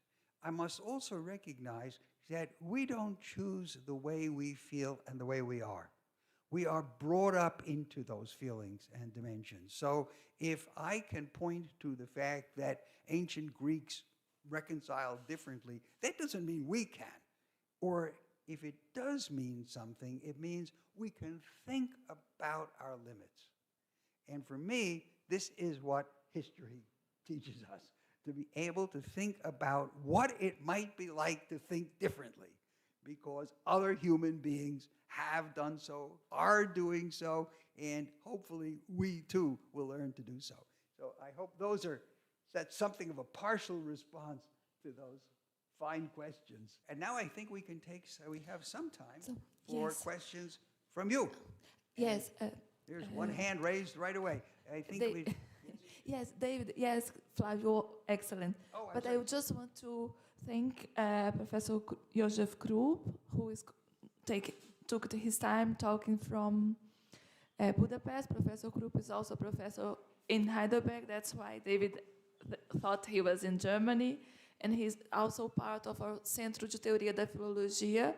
I must also recognize that we don't choose the way we feel and the way we are. We are brought up into those feelings and dimensions. So if I can point to the fact that ancient Greeks reconciled differently, that doesn't mean we can. Or if it does mean something, it means we can think about our limits. And for me, this is what history teaches us, to be able to think about what it might be like to think differently, because other human beings have done so, are doing so, and hopefully we too will learn to do so. So I hope that's something of a partial response to those fine questions. And now I think we can we have some time for questions from you. Yes. There's one hand raised right away. I think Yes, David. Yes, Flavio, excellent. But I just want to thank Professor Josef Krupp, who took his time talking from Budapest. Professor Krupp is also a professor in Heidelberg. That's why David thought he was in Germany. And he's also part of our Centro de Teoria da Filologia,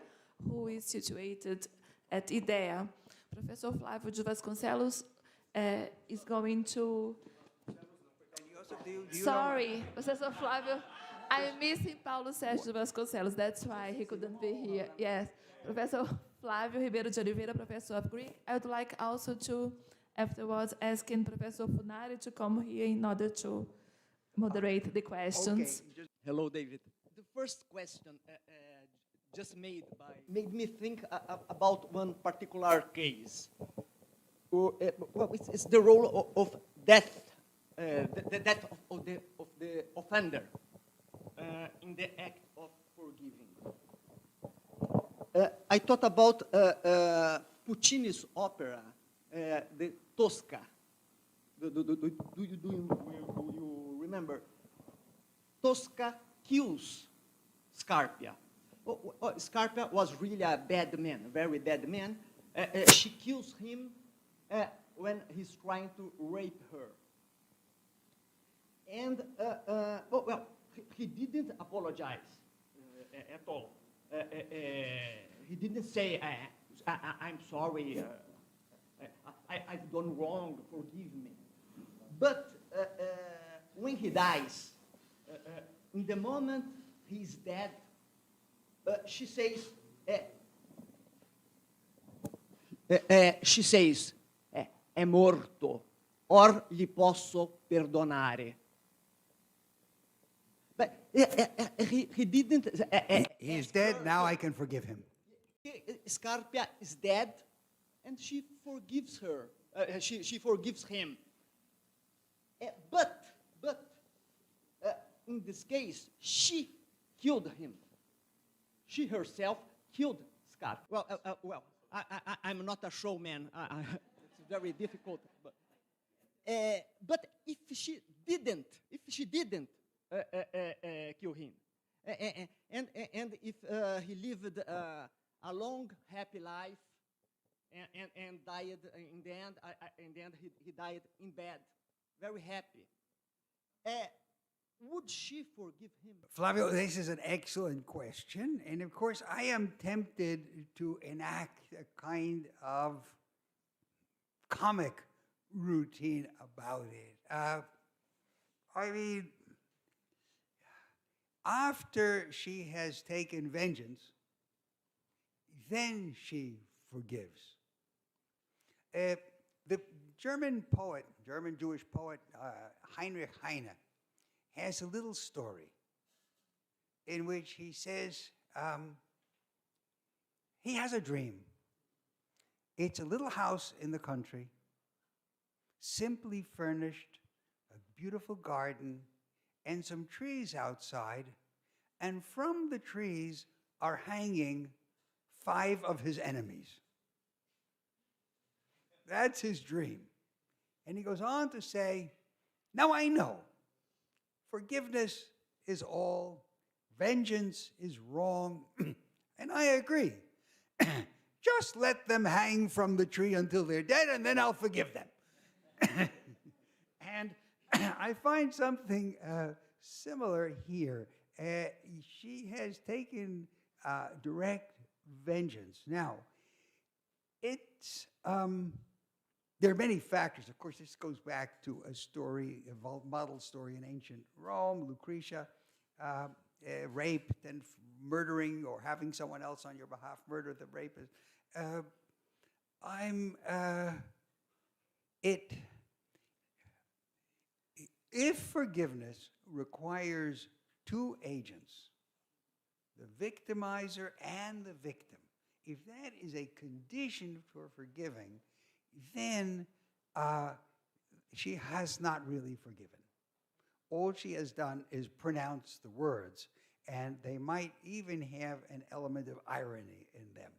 who is situated at IDEA. Professor Flávio de Vasconcelos is going to... Sorry, Professor Flávio, I'm missing Paulo Sérgio de Vasconcelos. That's why he couldn't be here. Yes, Professor Flávio Ribeiro de Oliveira, Professor of Greek. I would like also to, afterwards, asking Professor Funari to come here in order to moderate the questions. Okay. Hello, David. The first question, just made me think about one particular case. Well, it's the role of death, the death of the offender in the act of forgiving. I thought about Puccini's opera, the Tosca. Do you remember? Tosca kills Scarpia. Scarpia was really a bad man, a very bad man. She kills him when he's trying to rape her. And, he didn't apologize at all. He didn't say, I'm sorry, I've done wrong, forgive me. But when he dies, in the moment he's dead, she says, è morto, or gli posso perdonare. But he didn't. He's dead, now I can forgive him. Scarpia is dead, and she forgives her. She forgives him. But in this case, she killed him. She herself killed Scarpia. I'm not a showman. It's very difficult. But if she didn't kill him, and if he lived a long, happy life, and died in the end, he died in bed, very happy. Would she forgive him? Flavio, this is an excellent question. And of course, I am tempted to enact a kind of comic routine about it. I mean, after she has taken vengeance, then she forgives. The German Jewish poet, Heinrich Heine, has a little story in which he says he has a dream. It's a little house in the country, simply furnished, a beautiful garden, and some trees outside, and from the trees are hanging 5 of his enemies. That's his dream. And he goes on to say, now I know, forgiveness is all, vengeance is wrong, and I agree. Just let them hang from the tree until they're dead, and then I'll forgive them. And I find something similar here. She has taken direct vengeance. Now, it's there are many factors. Of course, this goes back to a story, a model story in ancient Rome, Lucretia, raped and murdering or having someone else on your behalf murder the rapist. If forgiveness requires 2 agents, the victimizer and the victim, if that is a condition for forgiving, then she has not really forgiven. All she has done is pronounce the words, and they might even have an element of irony in them.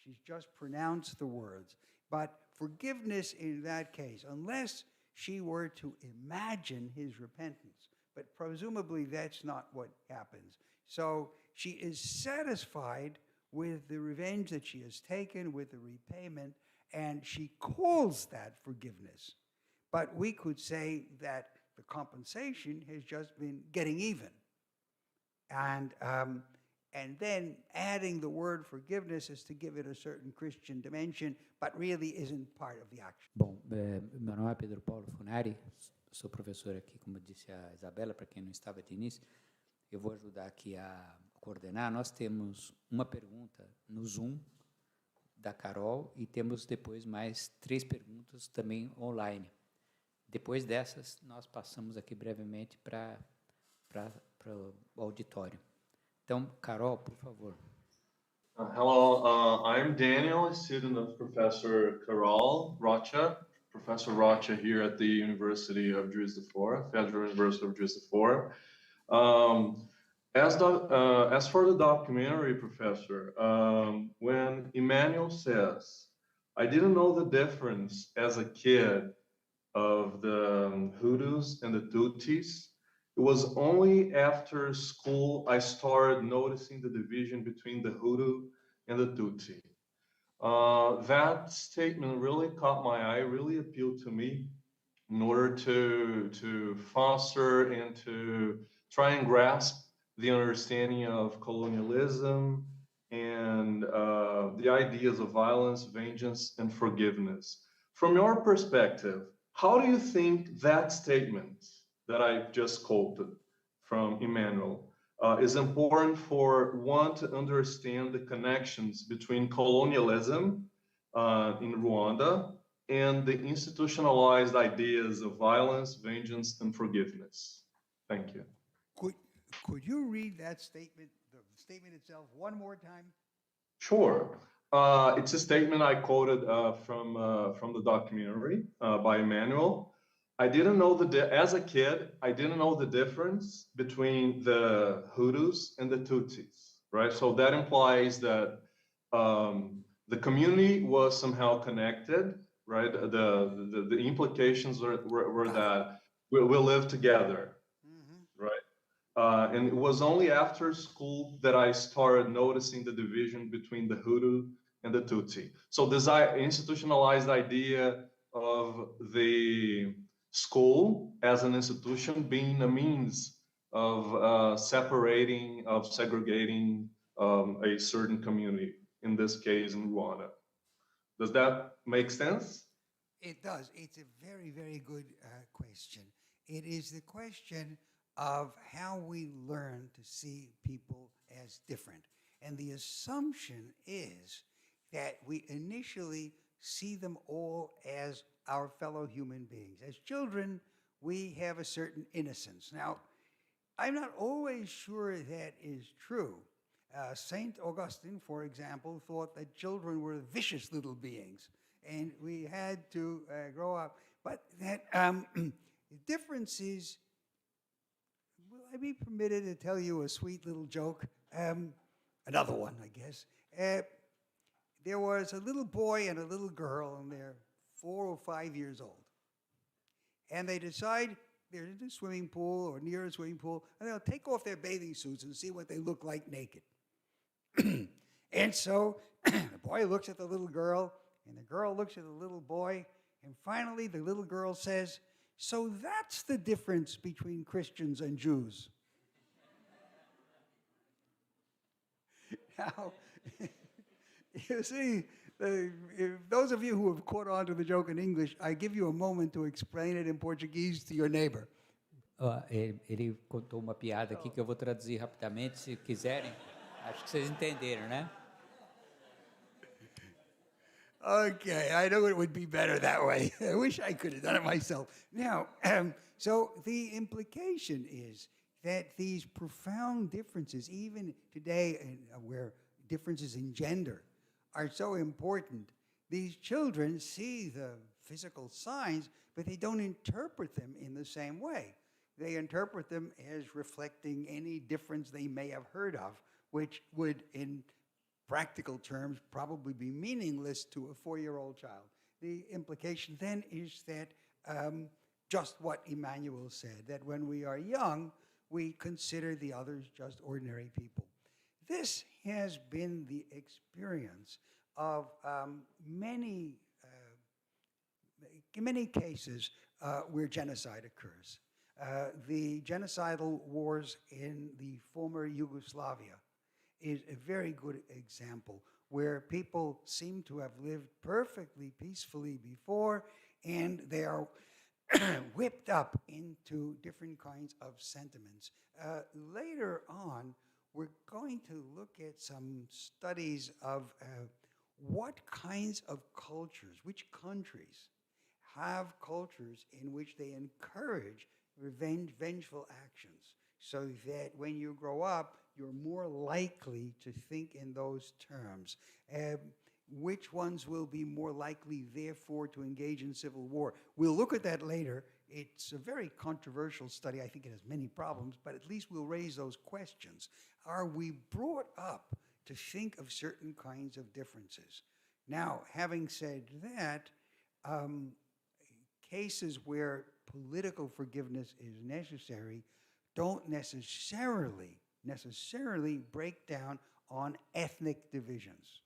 She's just pronounced the words. But forgiveness in that case, unless she were to imagine his repentance, but presumably that's not what happens. So she is satisfied with the revenge that she has taken, with the repayment, and she calls that forgiveness. But we could say that the compensation has just been getting even. And then adding the word forgiveness is to give it a certain Christian dimension, but really isn't part of the action. Bom, meu nome é Pedro Paulo Funari, sou professor aqui, como disse a Isabela, para quem não estava de início. Eu vou ajudar aqui a coordenar. Nós temos uma pergunta no Zoom da Carol e temos depois mais 3 perguntas também online. Depois dessas, nós passamos aqui brevemente para o auditório. Então, Carol, por favor. Hello, I'm Daniel, a student of Professor Carol Rocha, Professor Rocha here at the University of Juiz de Fora, Federal University of Juiz de Fora. As for the documentary, Professor, when Emmanuel says, I didn't know the difference as a kid of the Hutus and the Tutsis. It was only after school I started noticing the division between the Hutu and the Tutsi. That statement really caught my eye, really appealed to me in order to foster and to try and grasp the understanding of colonialism and the ideas of violence, vengeance, and forgiveness. From your perspective, how do you think that statement that I just quoted from Emmanuel is important for one to understand the connections between colonialism in Rwanda and the institutionalized ideas of violence, vengeance, and forgiveness? Thank you. Could you read that statement, the statement itself, one more time? Sure. It's a statement I quoted from the documentary by Emmanuel. I didn't know as a kid, I didn't know the difference between the Hutus and the Tutsis, right? So that implies that the community was somehow connected, right? The implications were that we live together, right? And it was only after school that I started noticing the division between the Hutu and the Tutsi. So this institutionalized idea of the school as an institution being a means of separating, of segregating a certain community, in this case in Rwanda. Does that make sense? It does. It's a very, very good question. It is the question of how we learn to see people as different. And the assumption is that we initially see them all as our fellow human beings. As children, we have a certain innocence. Now, I'm not always sure that is true. St. Augustine, for example, thought that children were vicious little beings, and we had to grow up. But that the difference is, will I be permitted to tell you a sweet little joke? Another one, I guess. There was a little boy and a little girl, and they're 4 or 5 years old. And they decide they're in a swimming pool or near a swimming pool, and they'll take off their bathing suits and see what they look like naked. And so the boy looks at the little girl, and the girl looks at the little boy, and finally the little girl says, so that's the difference between Christians and Jews. Now, you see, those of you who have caught on to the joke in English, I give you a moment to explain it in Portuguese to your neighbor. Ele contou uma piada aqui que eu vou traduzir rapidamente, se quiserem. Acho que vocês entenderam, né? Okay, I know it would be better that way. I wish I could have done it myself. Now, so the implication is that these profound differences, even today where differences in gender are so important, these children see the physical signs, but they don't interpret them in the same way. They interpret them as reflecting any difference they may have heard of, which would, in practical terms, probably be meaningless to a 4-year-old child. The implication then is that just what Emmanuel said, that when we are young, we consider the others just ordinary people. This has been the experience of many cases where genocide occurs. The genocidal wars in the former Yugoslavia is a very good example where people seem to have lived perfectly peacefully before, and they are whipped up into different kinds of sentiments. Later on, we're going to look at some studies of what kinds of cultures, which countries have cultures in which they encourage vengeful actions, so that when you grow up, you're more likely to think in those terms. Which ones will be more likely, therefore, to engage in civil war? We'll look at that later. It's a very controversial study. I think it has many problems, but at least we'll raise those questions. Are we brought up to think of certain kinds of differences? Now, having said that, cases where political forgiveness is necessary don't necessarily break down on ethnic divisions.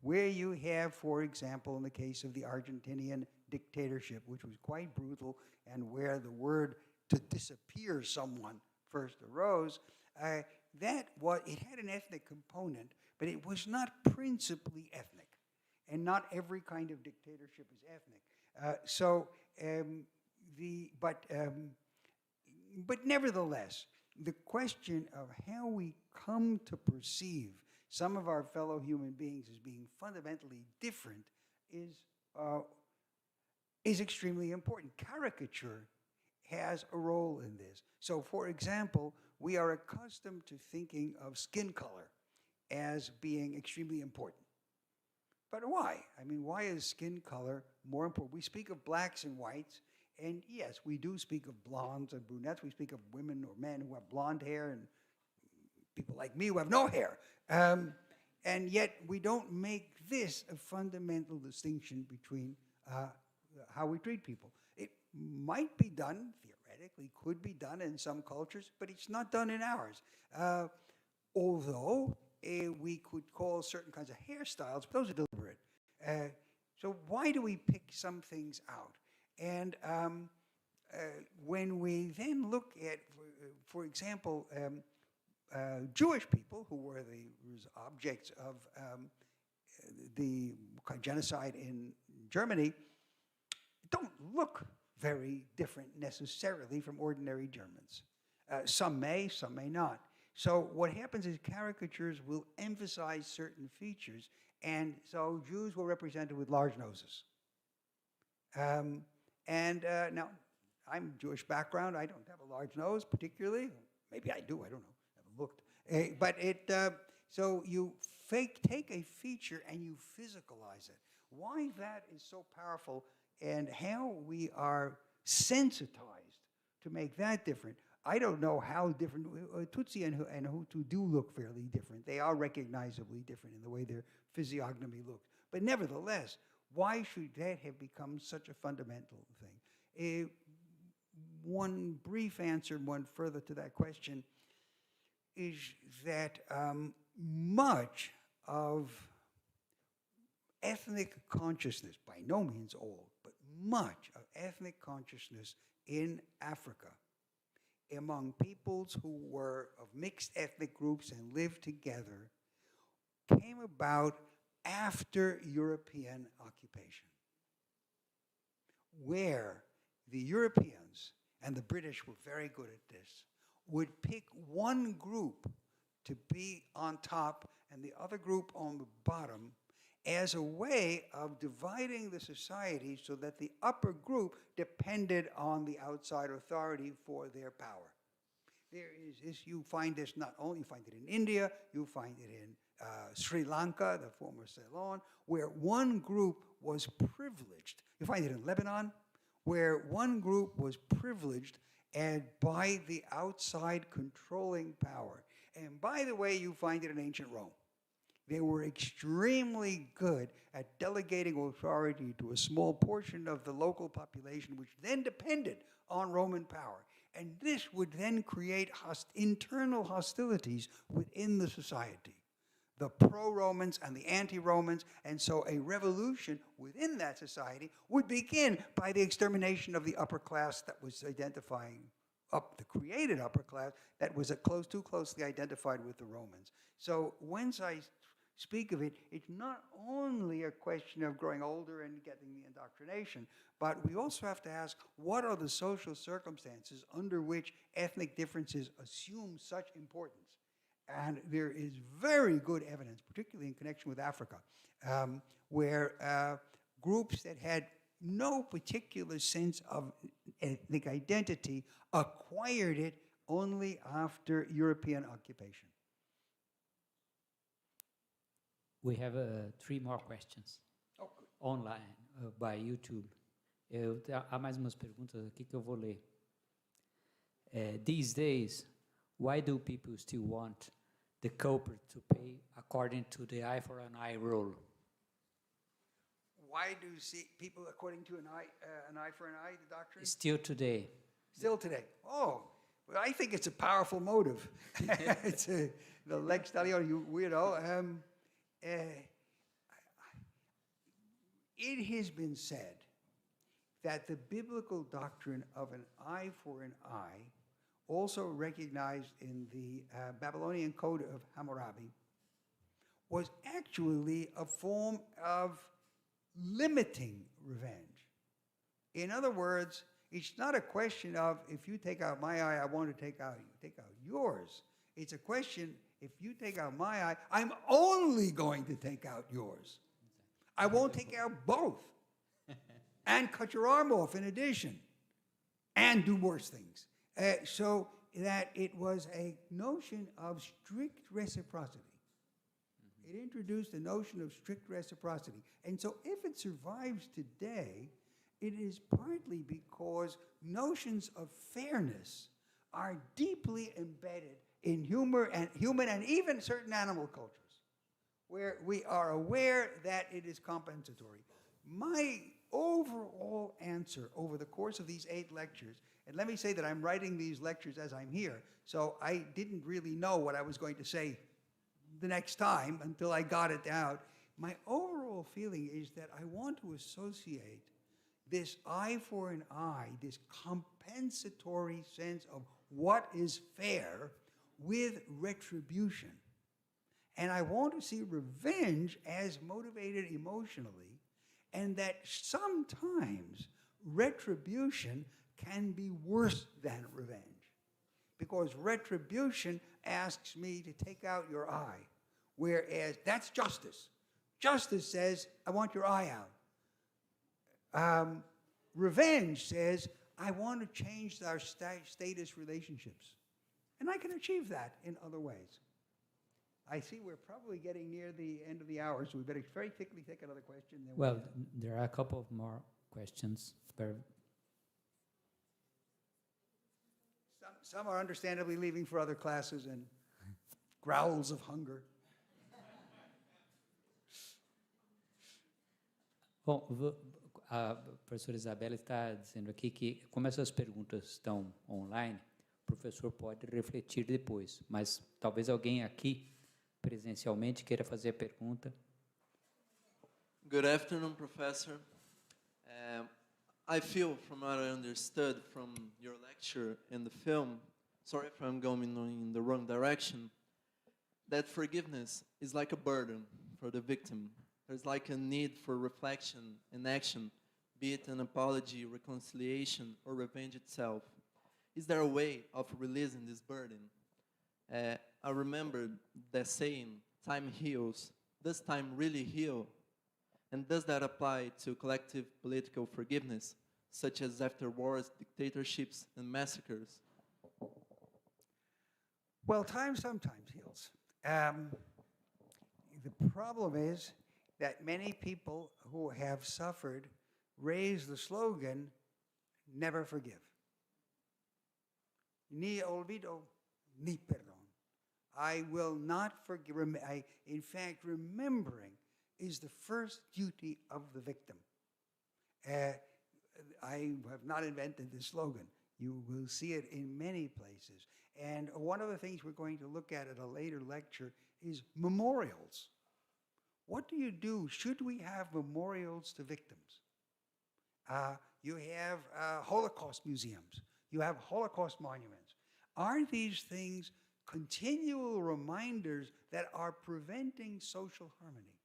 Where you have, for example, in the case of the Argentinian dictatorship, which was quite brutal, and where the word to disappear someone first arose, it had an ethnic component, but it was not principally ethnic. And not every kind of dictatorship is ethnic. But nevertheless, the question of how we come to perceive some of our fellow human beings as being fundamentally different is extremely important. Caricature has a role in this. So, for example, we are accustomed to thinking of skin color as being extremely important. But why? I mean, why is skin color more important? We speak of blacks and whites, and yes, we do speak of blondes and brunettes. We speak of women or men who have blonde hair and people like me who have no hair. And yet we don't make this a fundamental distinction between how we treat people. It might be done, theoretically, could be done in some cultures, but it's not done in ours. Although we could call certain kinds of hairstyles, but those are deliberate. So why do we pick some things out? And when we then look at, for example, Jewish people who were the objects of the genocide in Germany, don't look very different necessarily from ordinary Germans. Some may not. So what happens is caricatures will emphasize certain features, and so Jews were represented with large noses. Now, I'm Jewish background. I don't have a large nose particularly. Maybe I do. I don't know. I haven't looked. But so you take a feature and you physicalize it. Why that is so powerful and how we are sensitized to make that different. I don't know how different, Tutsi and Hutu do look fairly different. They are recognizably different in the way their physiognomy looks. But nevertheless, why should that have become such a fundamental thing? One brief answer, one further to that question, is that much of ethnic consciousness, by no means all, but much of ethnic consciousness in Africa among peoples who were of mixed ethnic groups and lived together came about after European occupation, where the Europeans, and the British were very good at this, would pick one group to be on top and the other group on the bottom as a way of dividing the society so that the upper group depended on the outside authority for their power. There is this, you find this not only, you find it in India, you find it in Sri Lanka, the former Ceylon, where one group was privileged. You find it in Lebanon, where one group was privileged and by the outside controlling power. And by the way, you find it in ancient Rome. They were extremely good at delegating authority to a small portion of the local population, which then depended on Roman power. And this would then create internal hostilities within the society, the pro-Romans and the anti-Romans, and so a revolution within that society would begin by the extermination of the upper class that was identifying the created upper class that was too closely identified with the Romans. So once I speak of it, it's not only a question of growing older and getting the indoctrination, but we also have to ask, what are the social circumstances under which ethnic differences assume such importance? And there is very good evidence, particularly in connection with Africa, where groups that had no particular sense of ethnic identity acquired it only after European occupation. We have 3 more questions online, by YouTube. Há mais umas perguntas aqui que eu vou ler. These days, why do people still want the culprit to pay according to the eye for an eye rule? Why do people, according to an eye for an eye, the doctrine? Still today. Still today. Oh, well, I think it's a powerful motive. It's the lex talionis, you weirdo. It has been said that the biblical doctrine of an eye for an eye, also recognized in the Babylonian Code of Hammurabi, was actually a form of limiting revenge. In other words, it's not a question of, if you take out my eye, I want to take out yours. It's a question, if you take out my eye, I'm only going to take out yours. I won't take out both. And cut your arm off in addition. And do worse things. So that it was a notion of strict reciprocity. It introduced a notion of strict reciprocity. And so if it survives today, it is partly because notions of fairness are deeply embedded in human and even certain animal cultures, where we are aware that it is compensatory. My overall answer over the course of these 8 lectures, and let me say that I'm writing these lectures as I'm here, so I didn't really know what I was going to say the next time until I got it out. My overall feeling is that I want to associate this eye for an eye, this compensatory sense of what is fair, with retribution. And I want to see revenge as motivated emotionally, and that sometimes retribution can be worse than revenge. Because retribution asks me to take out your eye, whereas that's justice. Justice says, I want your eye out. Revenge says, I want to change our status relationships. And I can achieve that in other ways. I see we're probably getting near the end of the hour, so we better very quickly take another question. Well, there are a couple of more questions. Some are understandably leaving for other classes and growls of hunger. Bom, a professora Isabela está dizendo aqui que, como essas perguntas estão online, o professor pode refletir depois, mas talvez alguém aqui presencialmente queira fazer a pergunta. Good afternoon, Professor. I feel, from what I understood from your lecture and the film, sorry if I'm going in the wrong direction, that forgiveness is like a burden for the victim. There's like a need for reflection and action, be it an apology, reconciliation, or revenge itself. Is there a way of releasing this burden? I remember that saying, time heals. Does time really heal? And does that apply to collective political forgiveness, such as after wars, dictatorships, and massacres? Well, time sometimes heals. The problem is that many people who have suffered raise the slogan, never forgive. Ni olvido, ni perdón. I will not forgive. In fact, remembering is the first duty of the victim. I have not invented this slogan. You will see it in many places. And one of the things we're going to look at a later lecture is memorials. What do you do? Should we have memorials to victims? You have Holocaust museums. You have Holocaust monuments. Are these things continual reminders that are preventing social harmony,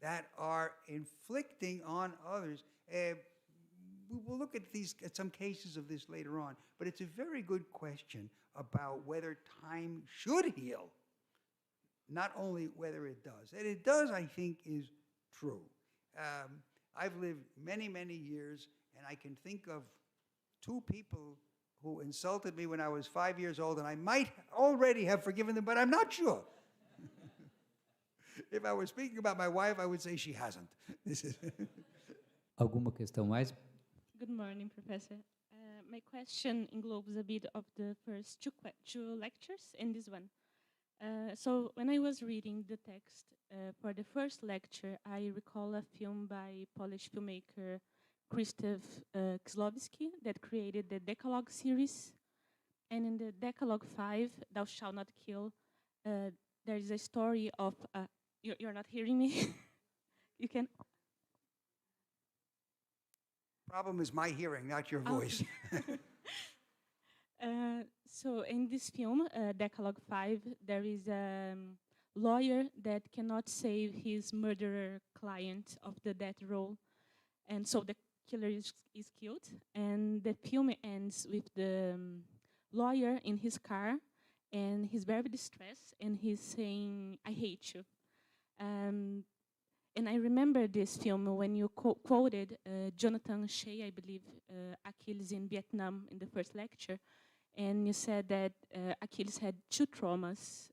that are inflicting on others? We will look at some cases of this later on, but it's a very good question about whether time should heal, not only whether it does. And it does, I think, is true. I've lived many, many years, and I can think of 2 people who insulted me when I was 5 years old, and I might already have forgiven them, but I'm not sure. If I were speaking about my wife, I would say she hasn't. This is Alguma questão mais? Good morning, Professor. My question englobes a bit of the first two lectures and this one. So when I was reading the text for the first lecture, I recall a film by Polish filmmaker Krzysztof Kieslowski that created the Decalogue series. And in the Decalogue 5, Thou Shalt Not Kill, there is a story of... you're not hearing me? You can... Problem is my hearing, not your voice. So in this film, Decalogue 5, there is a lawyer that cannot save his murderer client of the death row. And so the killer is killed. And the film ends with the lawyer in his car, and he's very distressed, and he's saying, I hate you. And I remember this film when you quoted Jonathan Shea, I believe, Achilles in Vietnam in the first lecture. And you said that Achilles had two traumas,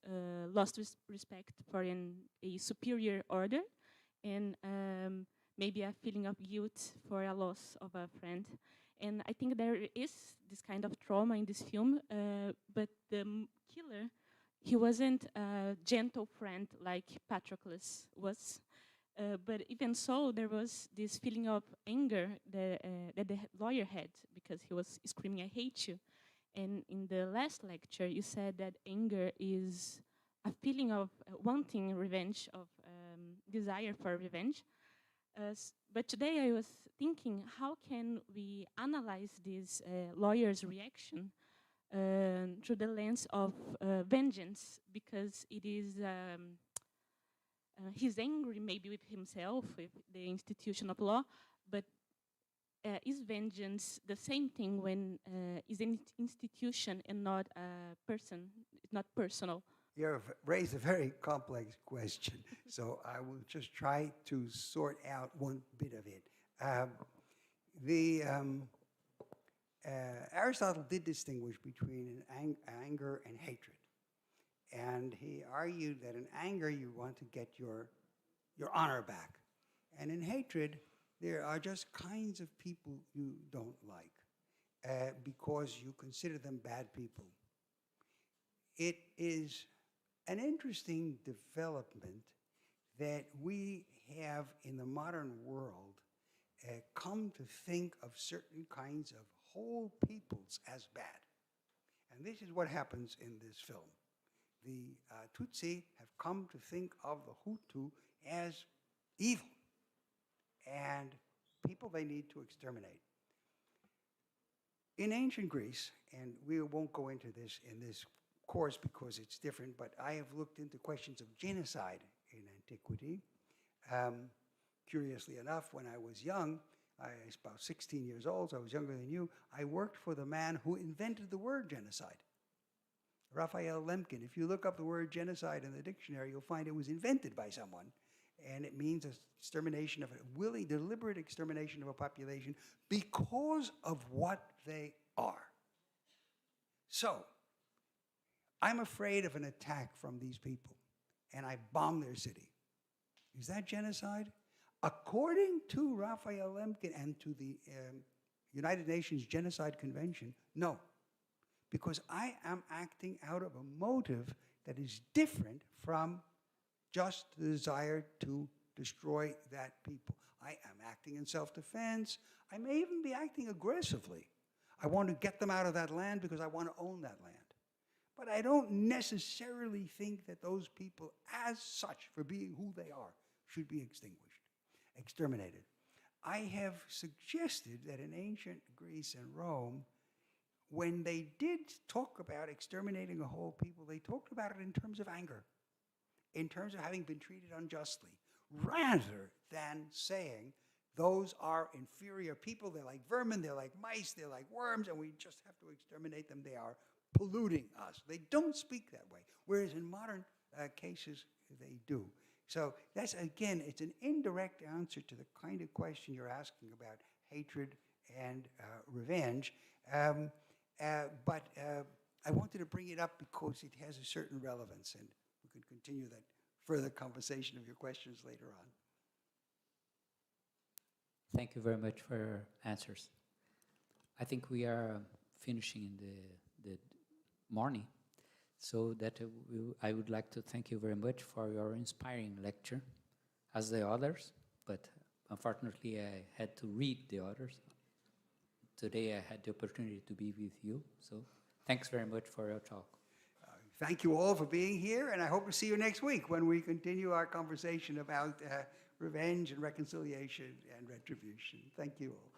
lost respect for a superior order, and maybe a feeling of guilt for a loss of a friend. And I think there is this kind of trauma in this film, but the killer, he wasn't a gentle friend like Patroclus was. But even so, there was this feeling of anger that the lawyer had because he was screaming, I hate you. And in the last lecture, you said that anger is a feeling of wanting revenge, of desire for revenge. But today I was thinking, how can we analyze this lawyer's reaction through the lens of vengeance? Because it is, he's angry maybe with himself, with the institution of law, but is vengeance the same thing when is an institution and not a person, it's not personal? You've raised a very complex question, so I will just try to sort out one bit of it. Aristotle did distinguish between anger and hatred. And he argued that in anger, you want to get your honor back. And in hatred, there are just kinds of people you don't like because you consider them bad people. It is an interesting development that we have in the modern world come to think of certain kinds of whole peoples as bad. And this is what happens in this film. The Tutsi have come to think of the Hutu as evil and people they need to exterminate. In ancient Greece, and we won't go into this in this course because it's different, but I have looked into questions of genocide in antiquity. Curiously enough, when I was young, I was about 16 years old, so I was younger than you, I worked for the man who invented the word genocide. Raphael Lemkin. If you look up the word genocide in the dictionary, you'll find it was invented by someone. And it means extermination of a deliberate extermination of a population because of what they are. So, I'm afraid of an attack from these people, and I bomb their city. Is that genocide? According to Raphael Lemkin and to the United Nations Genocide Convention, no. Because I am acting out of a motive that is different from just the desire to destroy that people. I am acting in self-defense. I may even be acting aggressively. I want to get them out of that land because I want to own that land. But I don't necessarily think that those people as such, for being who they are, should be exterminated. I have suggested that in ancient Greece and Rome, when they did talk about exterminating a whole people, they talked about it in terms of anger, in terms of having been treated unjustly, rather than saying those are inferior people, they're like vermin, they're like mice, they're like worms, and we just have to exterminate them, they are polluting us. They don't speak that way, whereas in modern cases, they do. So that's, again, it's an indirect answer to the kind of question you're asking about hatred and revenge. But I wanted to bring it up because it has a certain relevance, and we could continue that further conversation of your questions later on. Thank you very much for your answers. I think we are finishing the morning, so that I would like to thank you very much for your inspiring lecture, as the others, but unfortunately I had to read the others. Today I had the opportunity to be with you, so thanks very much for your talk. Thank you all for being here, and I hope to see you next week when we continue our conversation about revenge and reconciliation and retribution. Thank you all.